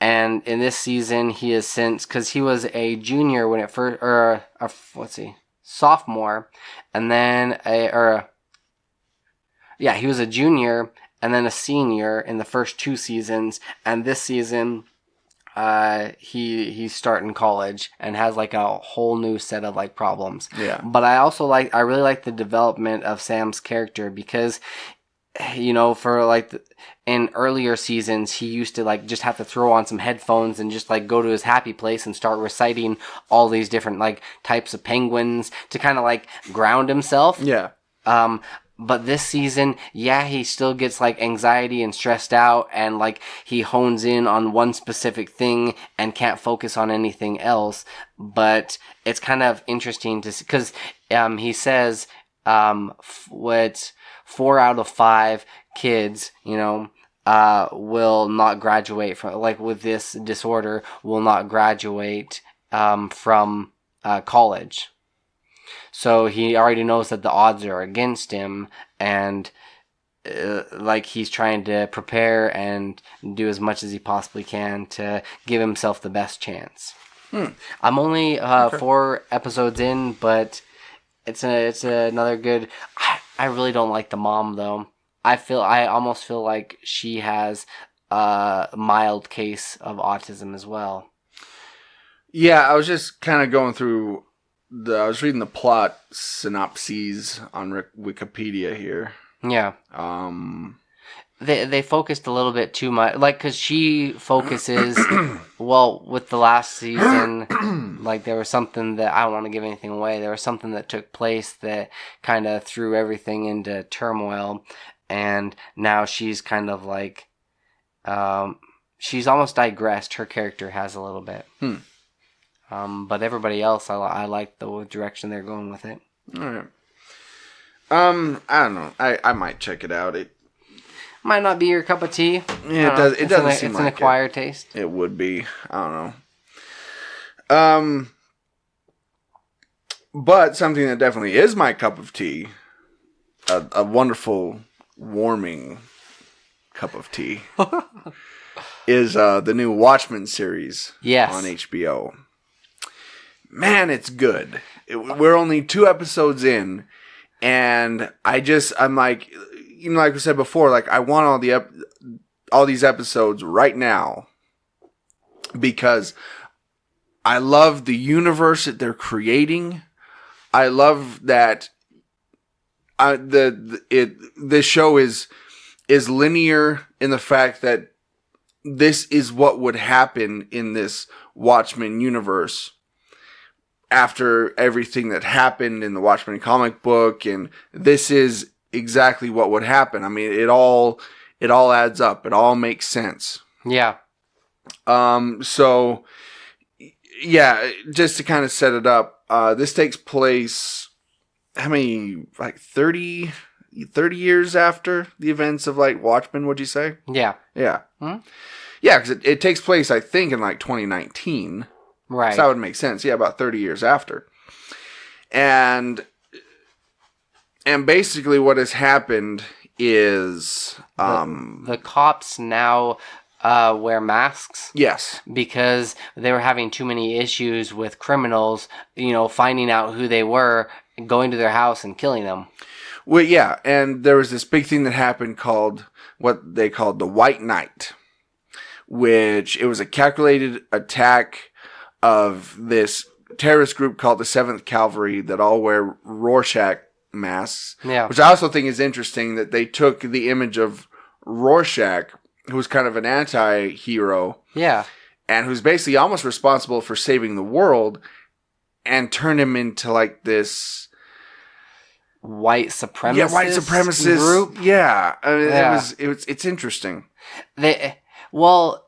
in this season, he is because he was a junior when it first, sophomore, and then he was a junior and then a senior in the first two seasons, and this season he's starting college and has like a whole new set of like problems. Yeah. But I really like the development of Sam's character because, you know, for like in earlier seasons, he used to like just have to throw on some headphones and just like go to his happy place and start reciting all these different like types of penguins to kind of like ground himself. Yeah. But this season, yeah, he still gets like anxiety and stressed out, and like he hones in on one specific thing and can't focus on anything else. But it's kind of interesting to see because he says what 4 out of 5 kids, you know, will not graduate from, like with this disorder, will not graduate from college. So he already knows that the odds are against him, and like he's trying to prepare and do as much as he possibly can to give himself the best chance. I'm only 4 episodes in, but it's another good. I really don't like the mom though. I almost feel like she has a mild case of autism as well. Yeah, I was just kind of going through I was reading the plot synopses on Wikipedia here. Yeah. They focused a little bit too much, like, because she focuses, well, with the last season, like, there was something that, I don't want to give anything away, there was something that took place that kind of threw everything into turmoil, and now she's kind of like, she's almost digressed, her character has a little bit. But everybody else, I like the direction they're going with it. All right. I don't know. I might check it out. It might not be your cup of tea. Yeah, it does. It doesn't seem it's like an acquired taste. It would be. I don't know. But something that definitely is my cup of tea, a wonderful, warming cup of tea, is the new Watchmen series. Yes. On HBO. Man, it's good. We're only 2 episodes in, and I'm like, you know, like we said before, like I want all these episodes right now because I love the universe that they're creating. I love that this show is linear in the fact that this is what would happen in this Watchmen universe after everything that happened in the Watchmen comic book, and this is exactly what would happen. I mean, it all adds up. It all makes sense. Yeah. So yeah, just to kind of set it up, this takes place how many, like 30 years after the events of like Watchmen, would you say? Yeah. Yeah. Yeah, because it takes place, I think, in like 2019. Right. So that would make sense. Yeah, about 30 years after. And basically what has happened is the cops now wear masks. Yes. Because they were having too many issues with criminals, you know, finding out who they were, going to their house and killing them. Well, yeah, and there was this big thing that happened called what they called the White Night, which it was a calculated attack of this terrorist group called the 7th Cavalry that all wear Rorschach masks. Yeah. Which I also think is interesting that they took the image of Rorschach, who was kind of an anti-hero. Yeah. And who's basically almost responsible for saving the world, and turned him into like this white supremacist group. Yeah. I mean, it's interesting. Well,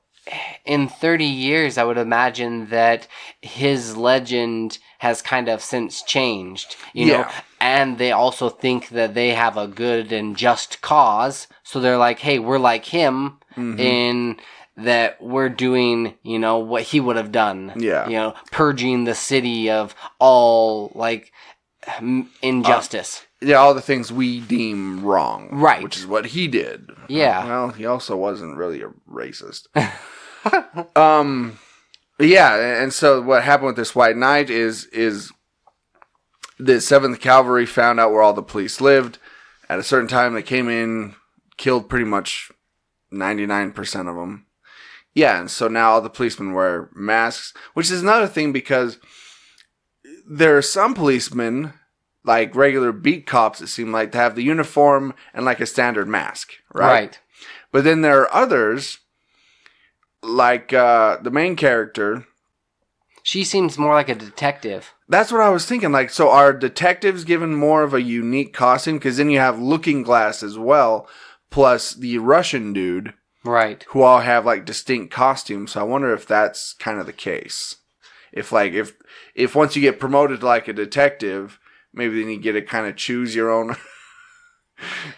in 30 years, I would imagine that his legend has kind of since changed, you know, and they also think that they have a good and just cause. So they're like, hey, we're like him in that we're doing, you know, what he would have done. Yeah. You know, purging the city of all, like, injustice. Yeah, all the things we deem wrong. Right. Which is what he did. Yeah. Well, he also wasn't really a racist. Yeah, and so what happened with this White Knight is the 7th Cavalry found out where all the police lived. At a certain time, they came in, killed pretty much 99% of them. Yeah, and so now all the policemen wear masks, which is another thing because there are some policemen, like regular beat cops, that seem like to have the uniform and like a standard mask, right? But then there are others, like the main character. She seems more like a detective. That's what I was thinking. Like, so are detectives given more of a unique costume? Because then you have Looking Glass as well, plus the Russian dude. Right. Who all have like distinct costumes. So I wonder if that's kind of the case. If once you get promoted to like a detective, maybe then you get to kind of choose your own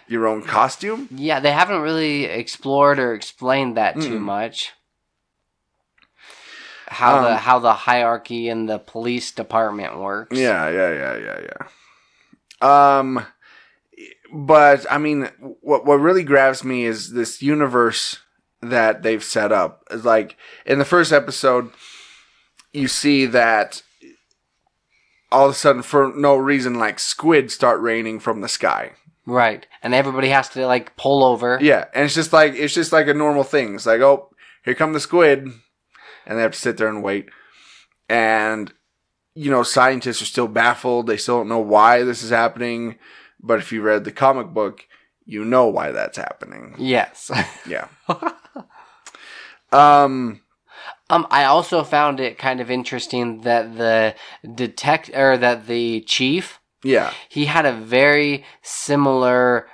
your own costume. Yeah, they haven't really explored or explained that too much. How the hierarchy in the police department works. Yeah. But I mean, what really grabs me is this universe that they've set up. It's like in the first episode, you see that all of a sudden, for no reason, like squid start raining from the sky. Right, and everybody has to like pull over. Yeah, and it's just like a normal thing. It's like, oh, here come the squid, and they have to sit there and wait. And scientists are still baffled. They still don't know why this is happening. But if you read the comic book, you know why that's happening. Yes. Yeah. I also found it kind of interesting that the chief, yeah, he had a very similar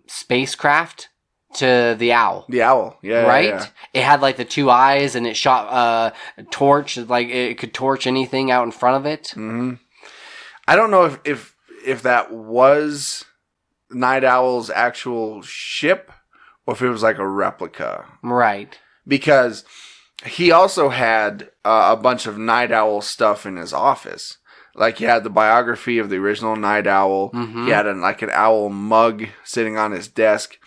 spacecraft to the owl. The owl, yeah, right. Yeah. It had like the two eyes, and it shot a torch, like it could torch anything out in front of it. Mm-hmm. I don't know if that was Night Owl's actual ship, or if it was like a replica. Right. Because he also had a bunch of Night Owl stuff in his office. Like he had the biography of the original Night Owl. Mm-hmm. He had an owl mug sitting on his desk.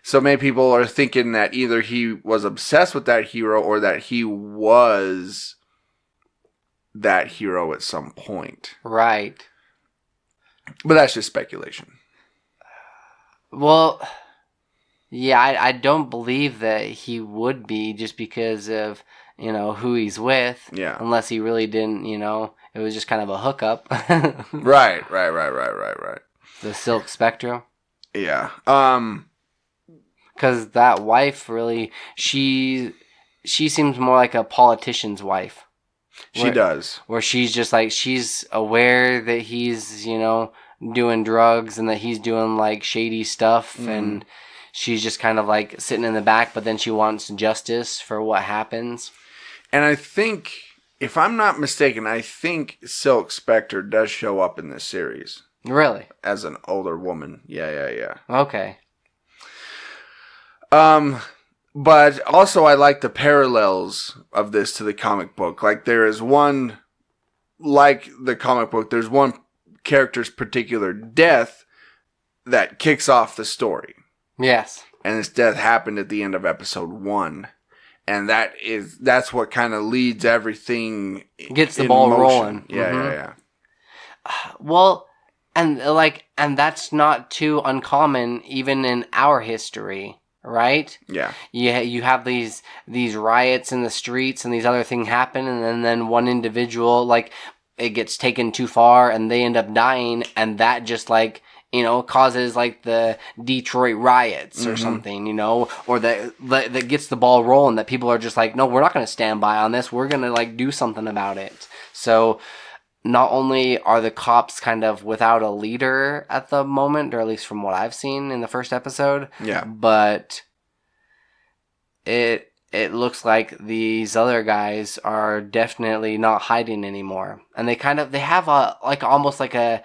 So many people are thinking that either he was obsessed with that hero or that he was that hero at some point. Right. But that's just speculation. Well, yeah, I don't believe that he would be just because of, who he's with. Yeah. Unless he really didn't, it was just kind of a hookup. Right. The Silk Spectrum. Yeah. Because that wife really, she seems more like a politician's wife. She does. Where she's just like, she's aware that he's, doing drugs and that he's doing like shady stuff. Mm. And she's just kind of like sitting in the back, but then she wants justice for what happens. And I think, if I'm not mistaken, I think Silk Spectre does show up in this series. Really? As an older woman. Yeah. Okay. But also I like the parallels of this to the comic book. Like there is one, like the comic book, there's one character's particular death that kicks off the story. Yes. And this death happened at the end of episode 1. And that's what kind of leads everything. Gets the ball motion. Rolling. Yeah, mm-hmm. yeah. Well, and that's not too uncommon even in our history. Right? Yeah. You have these riots in the streets and these other things happen, and then one individual, like, it gets taken too far and they end up dying, and that just causes like the Detroit riots or something, or that gets the ball rolling, that people are just like, no, we're not going to stand by on this. We're going to like do something about it. So not only are the cops kind of without a leader at the moment, or at least from what I've seen in the first episode, yeah, but it looks like these other guys are definitely not hiding anymore, and they have almost like a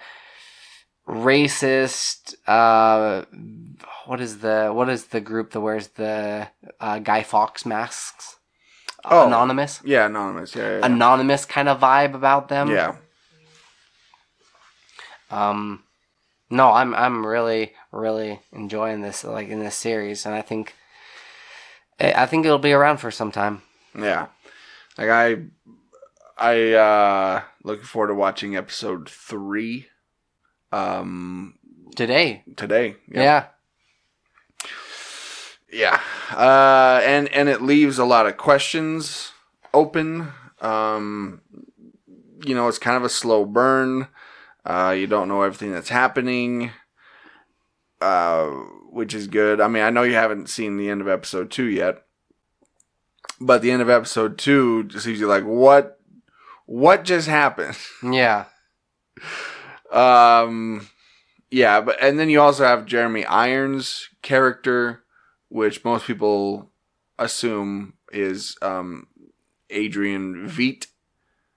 racist. What is the group that wears the Guy Fawkes masks? Anonymous. Yeah, Anonymous. Yeah. Anonymous kind of vibe about them. Yeah. No, I'm really, really enjoying this, like, in this series, and I think it'll be around for some time. Yeah. Like I looking forward to watching episode 3. Today. Yep. Yeah. Yeah. And it leaves a lot of questions open. It's kind of a slow burn. You don't know everything that's happening, which is good. I mean, I know you haven't seen the end of episode 2 yet, but the end of episode 2 just leaves you like, what just happened? Yeah. Yeah, and then you also have Jeremy Irons' character, which most people assume is Adrian Veidt.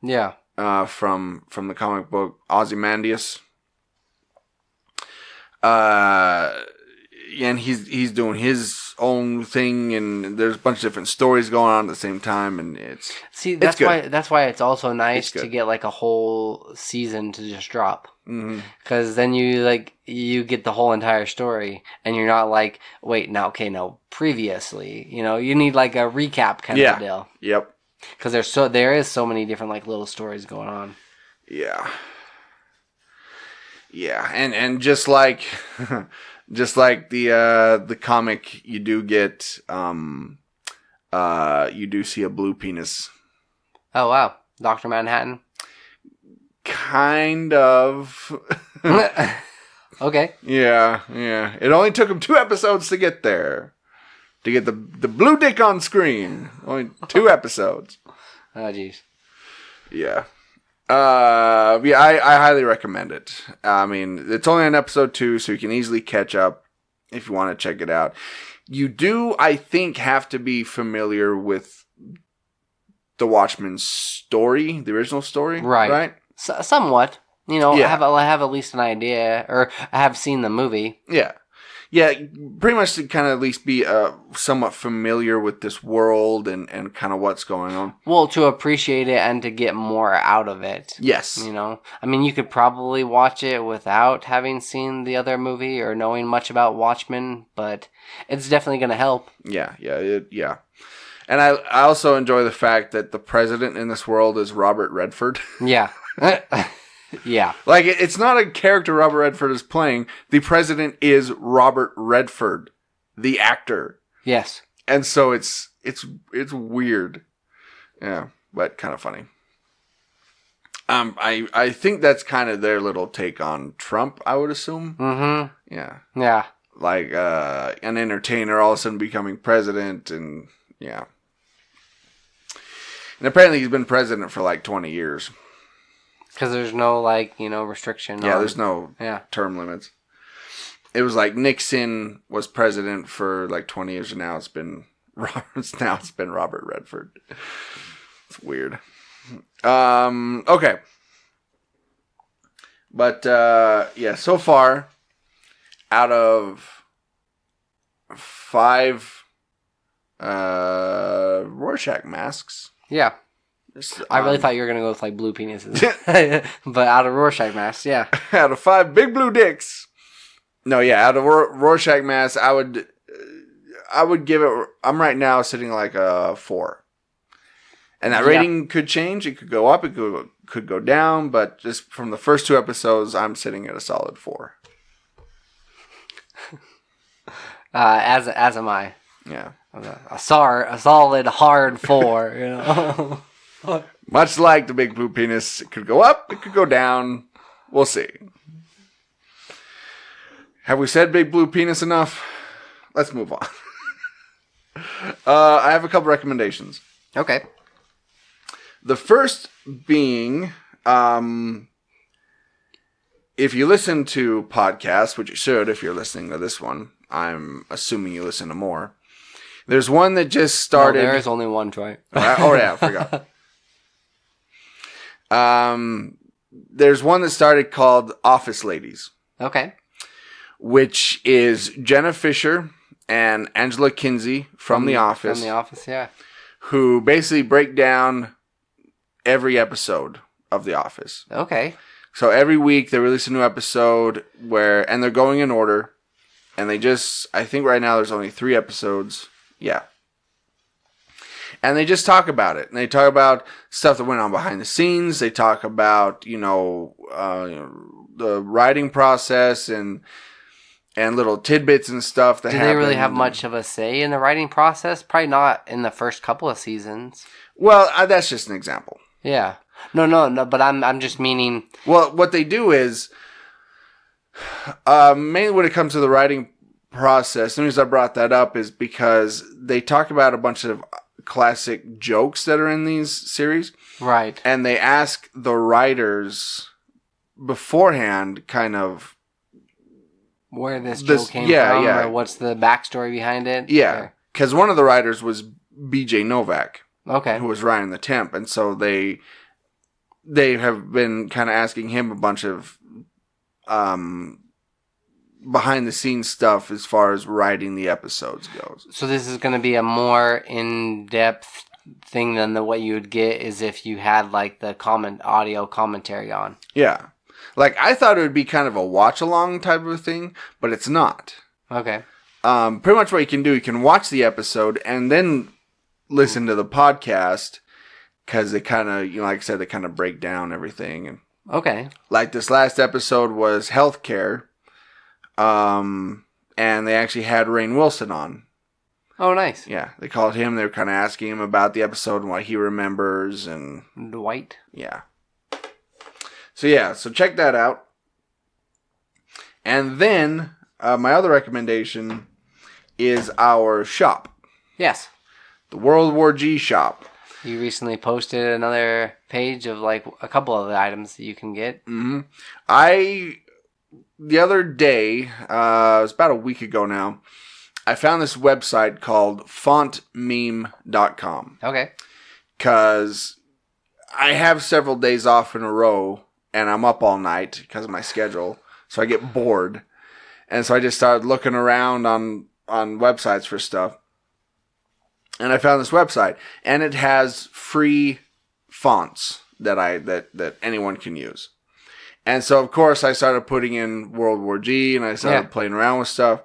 Yeah. From the comic book Ozymandias. And he's doing his own thing, and there's a bunch of different stories going on at the same time, and that's why it's also nice to get like a whole season to just drop, because then you get the whole entire story, and you're not like, wait, now previously, you need like a recap kind of deal. Yep. Because there is so many different like little stories going on. Yeah. Yeah, and just like the comic, you do get you do see a blue penis. Oh wow, Dr. Manhattan. Kind of. Okay. Yeah. It only took him 2 episodes to get there. To get the blue dick on screen. Only 2 episodes. Oh, jeez. Yeah. I highly recommend it. I mean, it's only on episode 2, so you can easily catch up if you want to check it out. You do, I think, have to be familiar with the Watchmen story, the original story. Right? Somewhat. Yeah. I have at least an idea, or I have seen the movie. Yeah. Yeah, pretty much to kind of at least be somewhat familiar with this world and kind of what's going on. Well, to appreciate it and to get more out of it. Yes. I mean, you could probably watch it without having seen the other movie or knowing much about Watchmen, but it's definitely going to help. Yeah. And I also enjoy the fact that the president in this world is Robert Redford. Yeah. Yeah. Like, it's not a character Robert Redford is playing. The president is Robert Redford, the actor. Yes. And so it's weird. Yeah, but kind of funny. I think that's kind of their little take on Trump, I would assume. Mm-hmm. Yeah. Yeah. Like an entertainer all of a sudden becoming president, and yeah. And apparently he's been president for like 20 years. Because there's no, restriction. Yeah, there's no term limits. It was like Nixon was president for like 20 years, and now it's been Robert Redford. It's weird. Okay. But, so far, out of 5 Rorschach masks. Yeah. I really thought you were going to go with, blue penises. But out of Rorschach masks, yeah. Out of 5 big blue dicks. No, yeah, out of Rorschach masks, I would give it... I'm right now sitting like a 4. And that rating could change. It could go up. It could go down. But just from the first 2 episodes, I'm sitting at a solid 4. As am I. Yeah. A solid hard 4, Much like the big blue penis, it could go up, it could go down. We'll see. Have we said big blue penis enough? Let's move on. I have a couple recommendations. Okay. The first being, if you listen to podcasts, which you should if you're listening to this one, I'm assuming you listen to more. There's one that just started. No, there is only one, Troy. Oh, yeah, I forgot. There's one that started called Office Ladies. Okay. Which is Jenna Fisher and Angela Kinsey from The Office. From The Office, yeah. Who basically break down every episode of The Office. Okay. So every week they release a new episode and they're going in order. And I think right now there's only 3 episodes. Yeah. And they just talk about it. And they talk about stuff that went on behind the scenes. They talk about, the writing process and and little tidbits and stuff that Do happen. they really have much of a say in the writing process? Probably not in the first couple of seasons. Well, that's just an example. Yeah. No. But I'm just meaning. Well, what they do is, mainly when it comes to the writing process, the reason I brought that up is because they talk about a bunch of classic jokes that are in these series. Right. And they ask the writers beforehand kind of where this joke came from, or what's the backstory behind it. Yeah, because one of the writers was B.J. Novak, who was writing The Temp, and so they have been kind of asking him a bunch of behind the scenes stuff as far as writing the episodes goes. So this is going to be a more in depth thing than what you would get is if you had like the audio commentary on. Yeah. Like, I thought it would be kind of a watch-along type of thing, but it's not. Okay. Pretty much what you can do, you can watch the episode and then listen to the podcast, because they kind of, like I said, they kind of break down everything. And okay. Like, this last episode was healthcare, and they actually had Rainn Wilson on. Oh, nice. Yeah, they called him. They were kind of asking him about the episode and what he remembers. And Dwight. Yeah. So check that out. And then my other recommendation is our shop. Yes. The World War G shop. You recently posted another page of like a couple of the items that you can get. Mm-hmm. The other day, it was about a week ago now, I found this website called fontmeme.com. Okay. Because I have several days off in a row, and I'm up all night because of my schedule, so I get bored. And so I just started looking around on websites for stuff. And I found this website, and it has free fonts that anyone can use. And so, of course, I started putting in World War G, and I started playing around with stuff.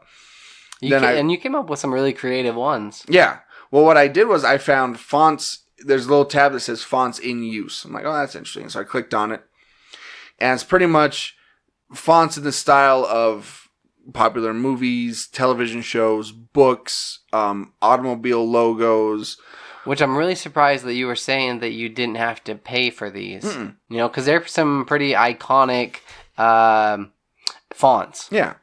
And you came up with some really creative ones. Yeah. Well, what I did was I found fonts. There's a little tab that says fonts in use. I'm like, oh, that's interesting. So I clicked on it. And it's pretty much fonts in the style of popular movies, television shows, books, automobile logos. Which I'm really surprised that you were saying that you didn't have to pay for these. Mm-mm. Because they're some pretty iconic fonts. Yeah.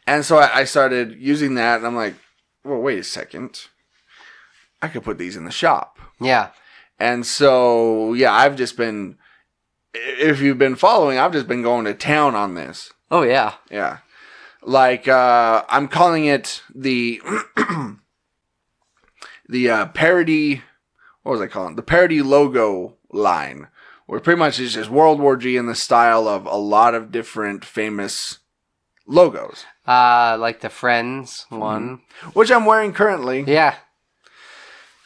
And so I started using that, and I'm like, well, wait a second. I could put these in the shop. Yeah. And so, I've just been... If you've been following, I've just been going to town on this. Oh, yeah. Yeah. Like, I'm calling it the parody, what was I calling it? The parody logo line, where pretty much it's just World War G in the style of a lot of different famous logos. Like the Friends one. Which I'm wearing currently. Yeah.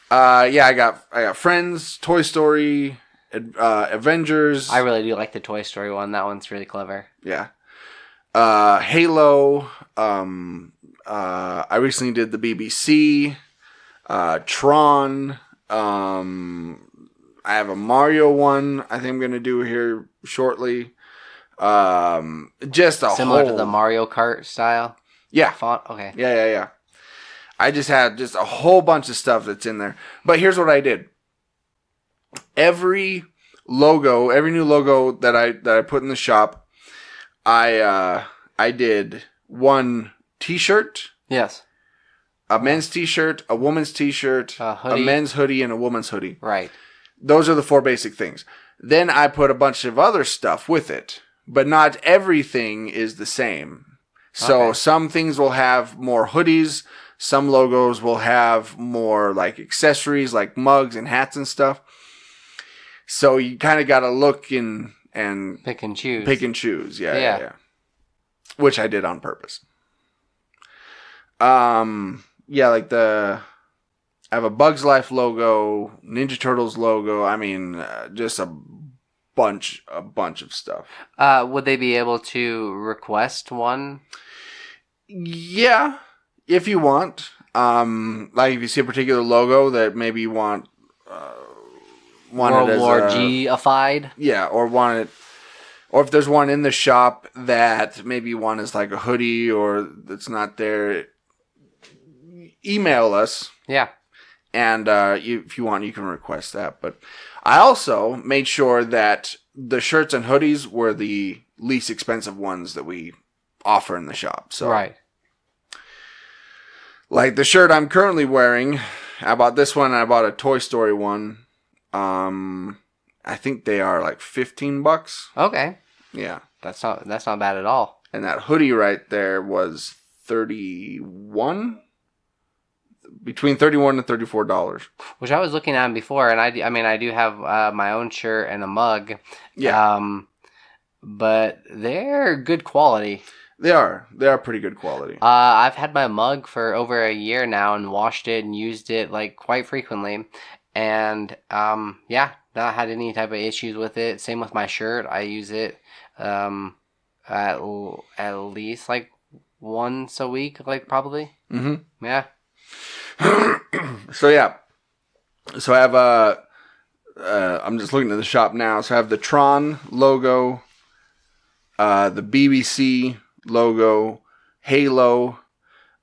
I got Friends, Toy Story, Avengers. I really do like the Toy Story one. That one's really clever. Yeah. Halo. I recently did the BBC. Tron. I have a Mario one I think I'm going to do here shortly. Just a similar to the Mario Kart style? Yeah. Font? Okay. Yeah. I just had just a whole bunch of stuff that's in there. But here's what I did. Every new logo that I put in the shop, I did one t-shirt. Yes. A men's t-shirt, a woman's t-shirt, a men's hoodie, and a woman's hoodie. Right. Those are the 4 basic things. Then I put a bunch of other stuff with it. But not everything is the same. So some things will have more hoodies. Some logos will have more like accessories, like mugs and hats and stuff. So you kind of got to look and pick and choose. Yeah. Which I did on purpose. Like I have a Bugs Life logo, Ninja Turtles logo. I mean, just a bunch of stuff. Would they be able to request one? Yeah, if you want. Like if you see a particular logo that maybe you want World War G-ified. Yeah, or want it Or if there's one in the shop that maybe one is like a hoodie or that's not there, email us. Yeah. And if you want, you can request that. But I also made sure that the shirts and hoodies were the least expensive ones that we offer in the shop. So, right. Like the shirt I'm currently wearing, I bought this one and I bought a Toy Story one. I think they are like $15. Okay. Yeah. That's not bad at all. And that hoodie right there was $31. Between $31 and $34. Which I was looking at before, and I do have my own shirt and a mug. Yeah. But they're good quality. They are pretty good quality. I've had my mug for over a year now and washed it and used it like quite frequently. And not had any type of issues with it. Same with my shirt. I use it at least like once a week, like probably. Mm-hmm. Yeah. So I have I'm just looking at the shop now. So I have the Tron logo, the BBC logo, Halo.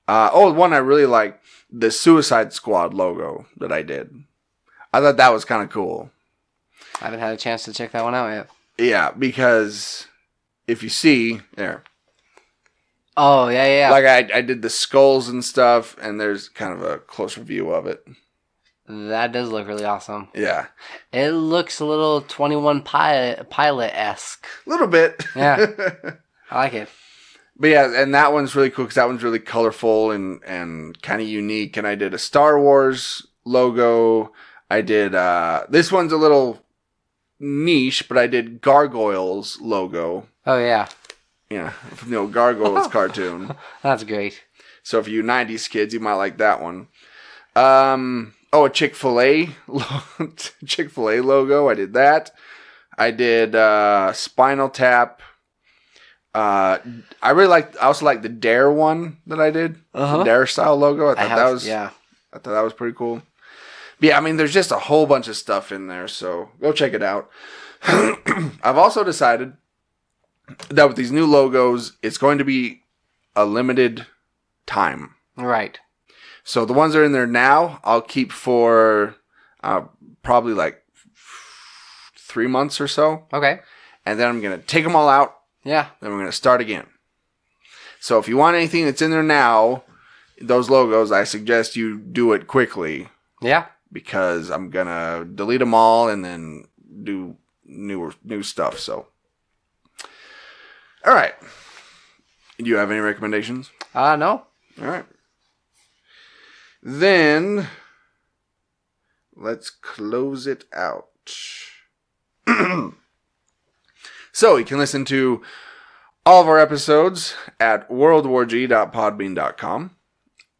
One I really like, the Suicide Squad logo that I did. I thought that was kind of cool. I haven't had a chance to check that one out yet. Yeah, because if you see there. Oh, yeah. Like I did the skulls and stuff, and there's kind of a closer view of it. That does look really awesome. Yeah. It looks a little 21 Pilot-esque. A little bit. Yeah. I like it. But yeah, and that one's really cool because that one's really colorful and kind of unique. And I did a Star Wars logo. I did, this one's a little niche, but I did Gargoyles logo. Oh, yeah. Yeah, from the old Gargoyles cartoon. That's great. So for you 90s kids, you might like that one. A Chick-fil-A logo. I did that. I did Spinal Tap. I also like the Dare one that I did. The Dare style logo. I thought that was pretty cool. But yeah, I mean, there's just a whole bunch of stuff in there, so go check it out. I've also decided that with these new logos, it's going to be a limited time. Right. So the ones that are in there now, I'll keep for probably like 3 months or so. Okay. And then I'm going to take them all out. Yeah. Then we're going to start again. So if you want anything that's in there now, those logos, I suggest you do it quickly. Yeah. Because I'm going to delete them all and then do new stuff. So, all right. Do you have any recommendations? No. All right. Then, let's close it out. So, you can listen to all of our episodes at worldwarg.podbean.com.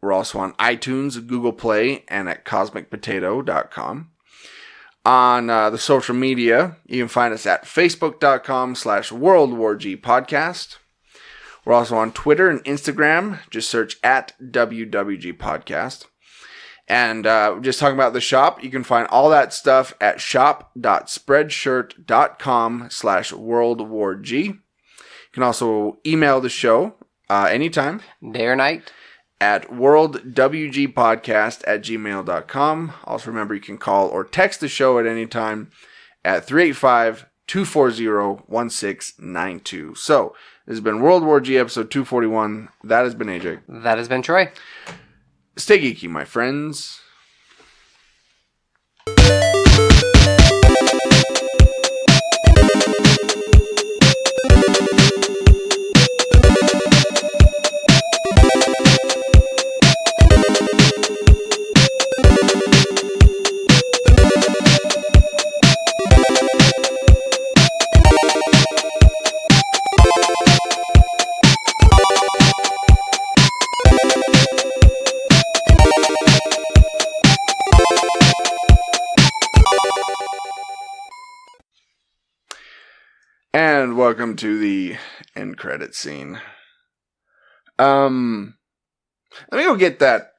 We're also on iTunes, Google Play, and at cosmicpotato.com. On the social media, you can find us at facebook.com/worldwargpodcast. We're also on Twitter and Instagram. Just search at WWG Podcast. And just talking about the shop, you can find all that stuff at shop.spreadshirt.com/worldwarg. You can also email the show anytime. Day or night. At worldwgpodcast@gmail.com. Also remember, you can call or text the show at any time at 385-240-1692. So, this has been World War G episode 241. That has been AJ. That has been Troy. Stay geeky, my friends. And welcome to the end credit scene. Let me go get that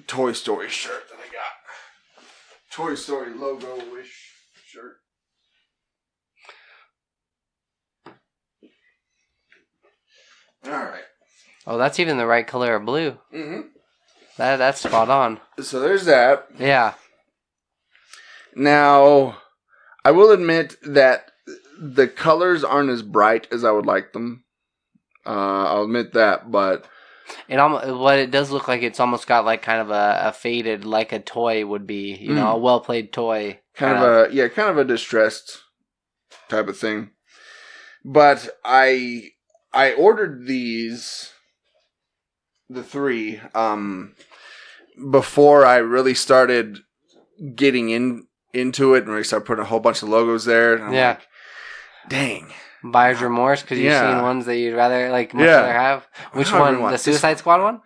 Toy Story shirt that I got. Toy Story logo-ish shirt. All right. Oh, that's even the right color of blue. Mm-hmm. That's spot on. So there's that. Yeah. Now, I will admit that the colors aren't as bright as I would like them. I'll admit that, but What it does look like, it's almost got like kind of a faded, like a toy would be, you know, a well played toy. kind of a distressed type of thing. But I ordered the 3, before I really started getting into it, and we started putting a whole bunch of logos there. And I'm like, dang. Buyer's remorse because you've seen ones that you'd rather rather have. Which one? The Suicide Squad one?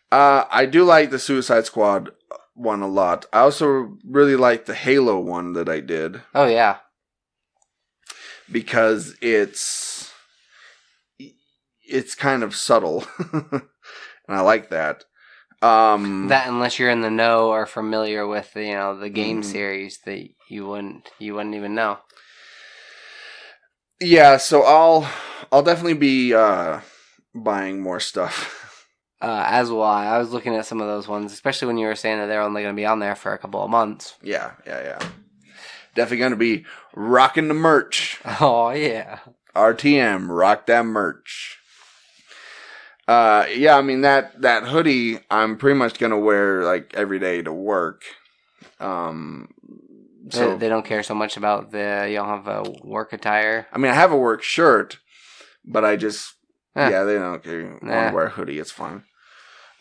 I do like the Suicide Squad one a lot. I also really like the Halo one that I did. Oh yeah, because it's kind of subtle, and I like that. That unless you're in the know or familiar with the game series, that you wouldn't even know. Yeah, so I'll definitely be buying more stuff. As will I. I was looking at some of those ones, especially when you were saying that they're only going to be on there for a couple of months. Yeah. Definitely going to be rocking the merch. Oh, yeah. RTM, rock that merch. Yeah, I mean, that hoodie, I'm pretty much going to wear, like, every day to work. So they don't care so much about you don't have a work attire. I mean, I have a work shirt, but I just they don't care. You want to wear a hoodie, it's fine.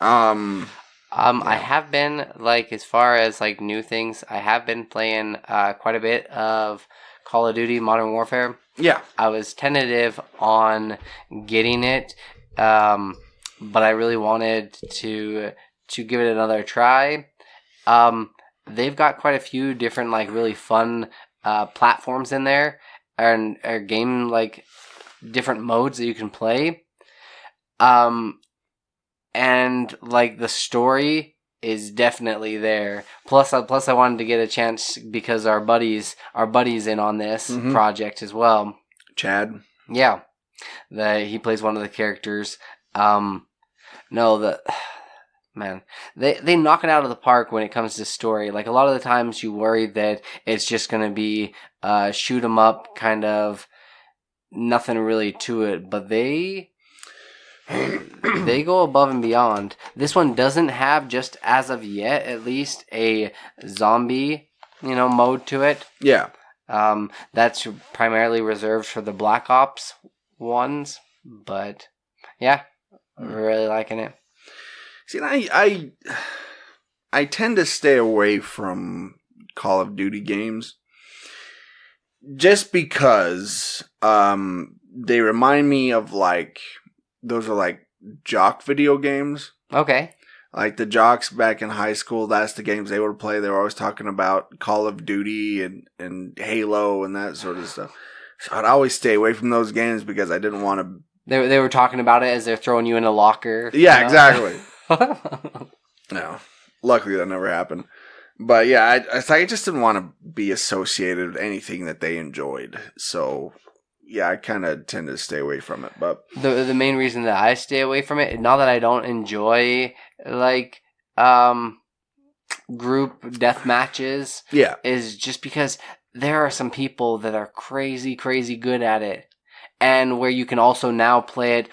I have been as far as new things, I have been playing quite a bit of Call of Duty Modern Warfare. Yeah, I was tentative on getting it, but I really wanted to give it another try. They've got quite a few different really fun platforms in there, and game different modes that you can play. And the story is definitely there. Plus I wanted to get a chance because our buddy's in on this project as well. Chad. Yeah, he plays one of the characters. Man, they knock it out of the park when it comes to story. A lot of the times you worry that it's just going to be shoot 'em up, kind of nothing really to it, but they go above and beyond. This one doesn't have, just as of yet, at least a zombie, mode to it. Yeah. That's primarily reserved for the Black Ops ones, but yeah, really liking it. See, I tend to stay away from Call of Duty games just because they remind me of those are jock video games. Okay. Like the jocks back in high school, that's the games they would play. They were always talking about Call of Duty and Halo and that sort of stuff. So I'd always stay away from those games because I didn't want to. They were talking about it as they're throwing you in a locker. Yeah, exactly. No, luckily that never happened. But yeah, I just didn't want to be associated with anything that they enjoyed. So yeah, I kind of tend to stay away from it. But the main reason that I stay away from it, not that I don't enjoy group death matches, is just because there are some people that are crazy good at it. And where you can also now play it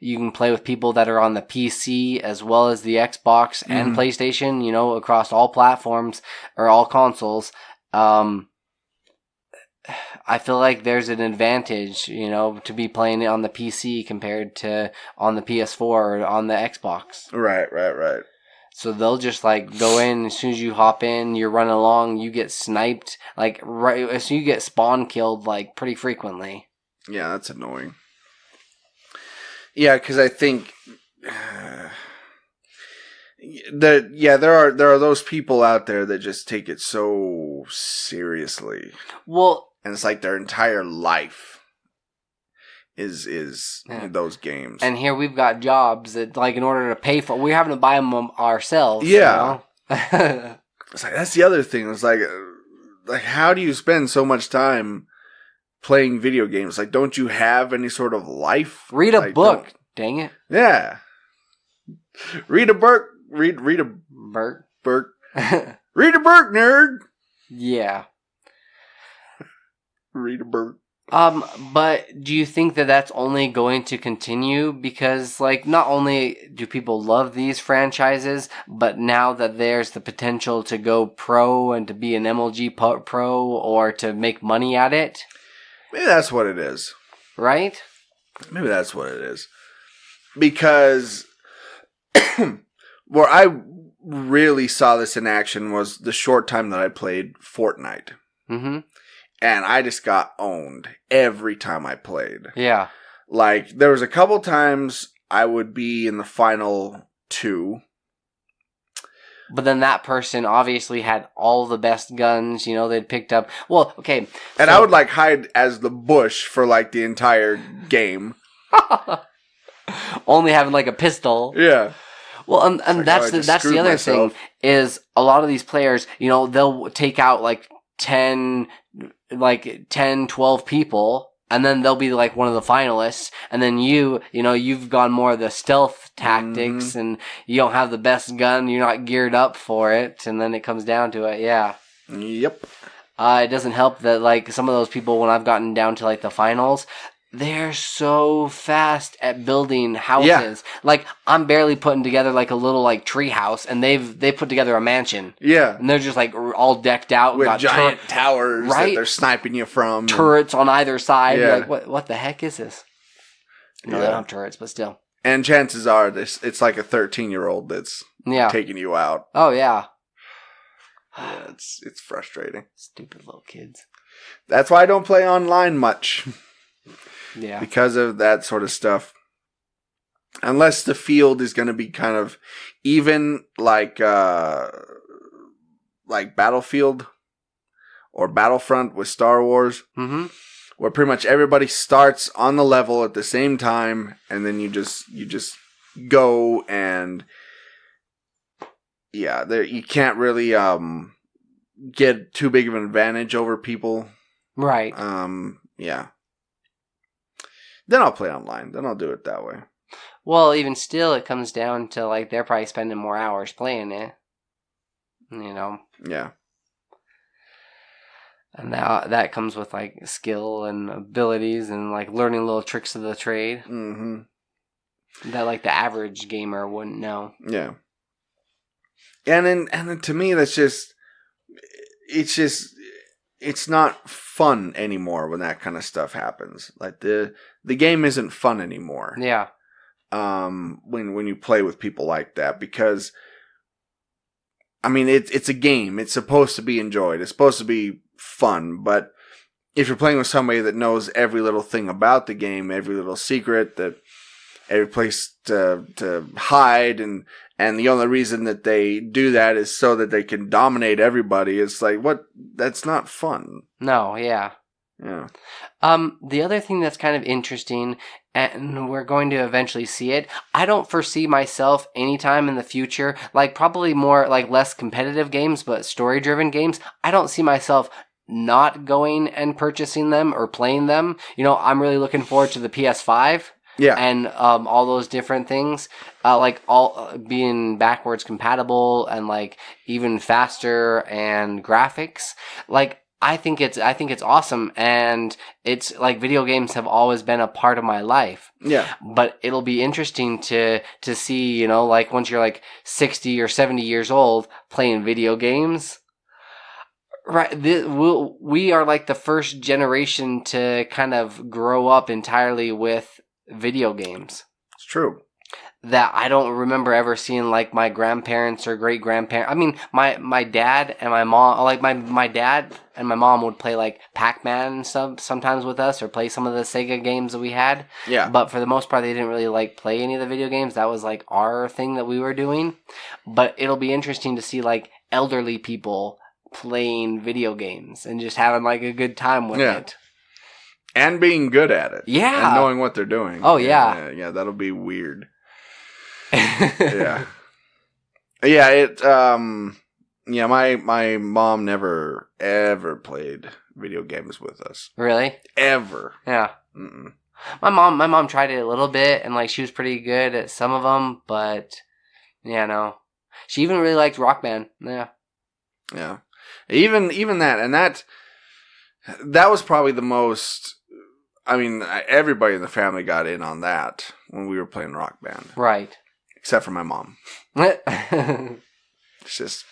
you can play with people that are on the PC as well as the Xbox and PlayStation, across all platforms or all consoles. I feel like there's an advantage, to be playing it on the PC compared to on the PS4 or on the Xbox. Right. So they'll just go in, as soon as you hop in, you're running along, you get sniped, right as soon as you get spawn killed, pretty frequently. Yeah, that's annoying. Yeah, because I think there are those people out there that just take it so seriously. Well, and it's their entire life is those games. And here we've got jobs that in order to pay for, we're having to buy them ourselves. Yeah, it's that's the other thing. It's how do you spend so much time playing video games? Like, don't you have any sort of life? Read a Like, book. Dang it. Yeah. Read a Berk. Read a Berk. Berk. Read a Berk, nerd. Yeah. Read a Berk. But do you think that that's only going to continue? Because, like, not only do people love these franchises, but now that there's the potential to go pro and to be an MLG pro or to make money at it. Maybe that's what it is. Right? Maybe that's what it is. Because where I really saw this in action was the short time that I played Fortnite. Mm-hmm. And I just got owned every time I played. Yeah. Like, there was a couple times I would be in the final 2. But then that person obviously had all the best guns, you know, they'd picked up. Well, okay. And I would, like, hide as the bush for, like, the entire game. Only having, like, a pistol. Yeah. Well, and that's the other thing, is a lot of these players, you know, they'll take out, like, 10, 12 people, and then they'll be like one of the finalists, and then you've gone more of the stealth tactics, and you don't have the best gun, you're not geared up for it, and then it comes down to it, yeah. Yep. It doesn't help that, like, some of those people, when I've gotten down to, like, the finals, they're so fast at building houses. Yeah. Like, I'm barely putting together, like, a little, like, tree house, and they put together a mansion. Yeah. And they're just, like, all decked out. With giant towers that they're sniping you from. Turrets on either side. Yeah. Like, what the heck is this? No, they don't have turrets, but still. And chances are, it's like a 13-year-old that's taking you out. Oh, yeah. Yeah, it's frustrating. Stupid little kids. That's why I don't play online much. Yeah. Because of that sort of stuff. Unless the field is going to be kind of even, like Battlefield or Battlefront with Star Wars. Mm-hmm. Where pretty much everybody starts on the level at the same time, and then you just go, and you can't really get too big of an advantage over people. Right. Yeah. Then I'll play online. Then I'll do it that way. Well, even still, it comes down to, like, they're probably spending more hours playing it. You know? Yeah. And that comes with, like, skill and abilities and, like, learning little tricks of the trade. Mm-hmm. That, like, the average gamer wouldn't know. Yeah. And then to me, it's not fun anymore when that kind of stuff happens. Like, the game isn't fun anymore. Yeah. When you play with people like that, because I mean, it's a game. It's supposed to be enjoyed. It's supposed to be fun. But if you're playing with somebody that knows every little thing about the game, every little secret, that every place to hide, and the only reason that they do that is so that they can dominate everybody, it's like, what? That's not fun. No, yeah. Yeah. The other thing that's kind of interesting, and we're going to eventually see it, I don't foresee myself anytime in the future, like probably more, like less competitive games, but story-driven games, I don't see myself not going and purchasing them or playing them. You know, I'm really looking forward to the PS5. Yeah. And all those different things, like all being backwards compatible and like even faster and graphics. Like, I think it's awesome, and it's like video games have always been a part of my life. Yeah. But it'll be interesting to see, you know, like once you're like 60 or 70 years old playing video games. Right, we are like the first generation to kind of grow up entirely with video games. It's true. That I don't remember ever seeing like my grandparents or great grandparents. I mean, my dad and my mom, like my dad and my mom would play like Pac-Man and stuff sometimes with us, or play some of the Sega games that we had. Yeah. But for the most part, they didn't really like play any of the video games. That was like our thing that we were doing. But it'll be interesting to see like elderly people playing video games and just having like a good time with it. And being good at it. Yeah. And knowing what they're doing. Oh, yeah. Yeah, that'll be weird. Yeah. Yeah, my mom never ever played video games with us. Really? Ever. Yeah. Mm-mm. My mom tried it a little bit, and like she was pretty good at some of them, but yeah, no. She even really liked Rock Band. Yeah. Yeah. Even that, and that was probably the most. I mean, everybody in the family got in on that when we were playing Rock Band. Right. Except for my mom. It's just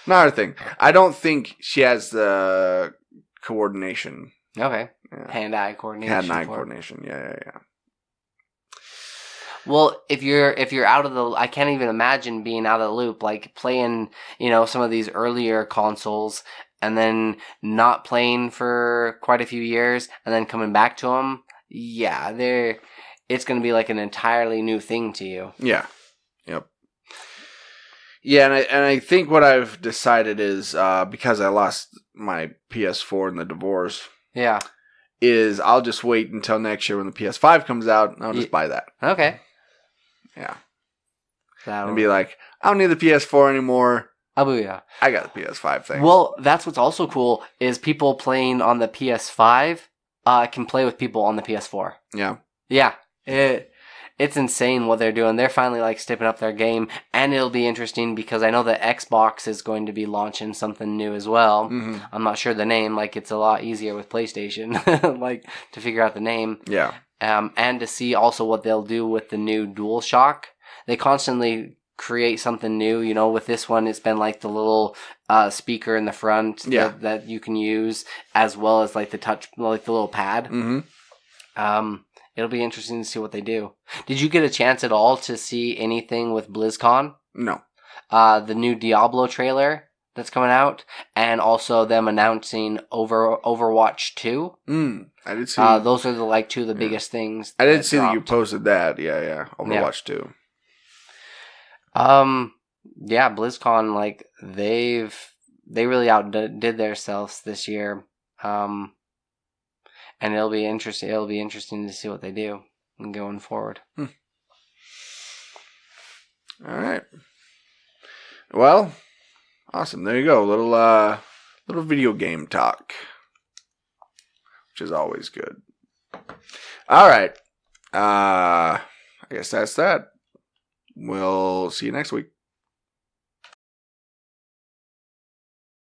another thing. I don't think she has the coordination. Okay. Yeah. Hand-eye coordination. Hand-eye coordination. Yeah. Well, if you're out of the, I can't even imagine being out of the loop, like playing, some of these earlier consoles and then not playing for quite a few years and then coming back to them. Yeah, it's going to be like an entirely new thing to you. Yeah. Yep. Yeah, and I think what I've decided is because I lost my PS4 in the divorce. Yeah. Is I'll just wait until next year when the PS5 comes out and I'll just buy that. Okay. Yeah. And be like, I don't need the PS4 anymore. Abuya. I got the PS5 thing. Well, that's what's also cool is people playing on the PS5 can play with people on the PS4. Yeah. Yeah. It's insane what they're doing. They're finally like stepping up their game, and it'll be interesting because I know that Xbox is going to be launching something new as well. Mm-hmm. I'm not sure the name. Like it's a lot easier with PlayStation, like to figure out the name. Yeah. And to see also what they'll do with the new DualShock. They constantly create something new. With this one, it's been like the little speaker in the front that you can use, as well as like the touch, like the little pad. Mm-hmm. It'll be interesting to see what they do. Did you get a chance at all to see anything with BlizzCon? No. The new Diablo trailer that's coming out, and also them announcing Overwatch 2. I did see. Those are the two of the biggest things. I did see that you posted that. Yeah. Overwatch 2. Yeah, BlizzCon, they really outdid themselves this year. And it'll be interesting. It'll be interesting to see what they do going forward. All right. Well, awesome. There you go. Little video game talk, which is always good. All right. I guess that's that. We'll see you next week.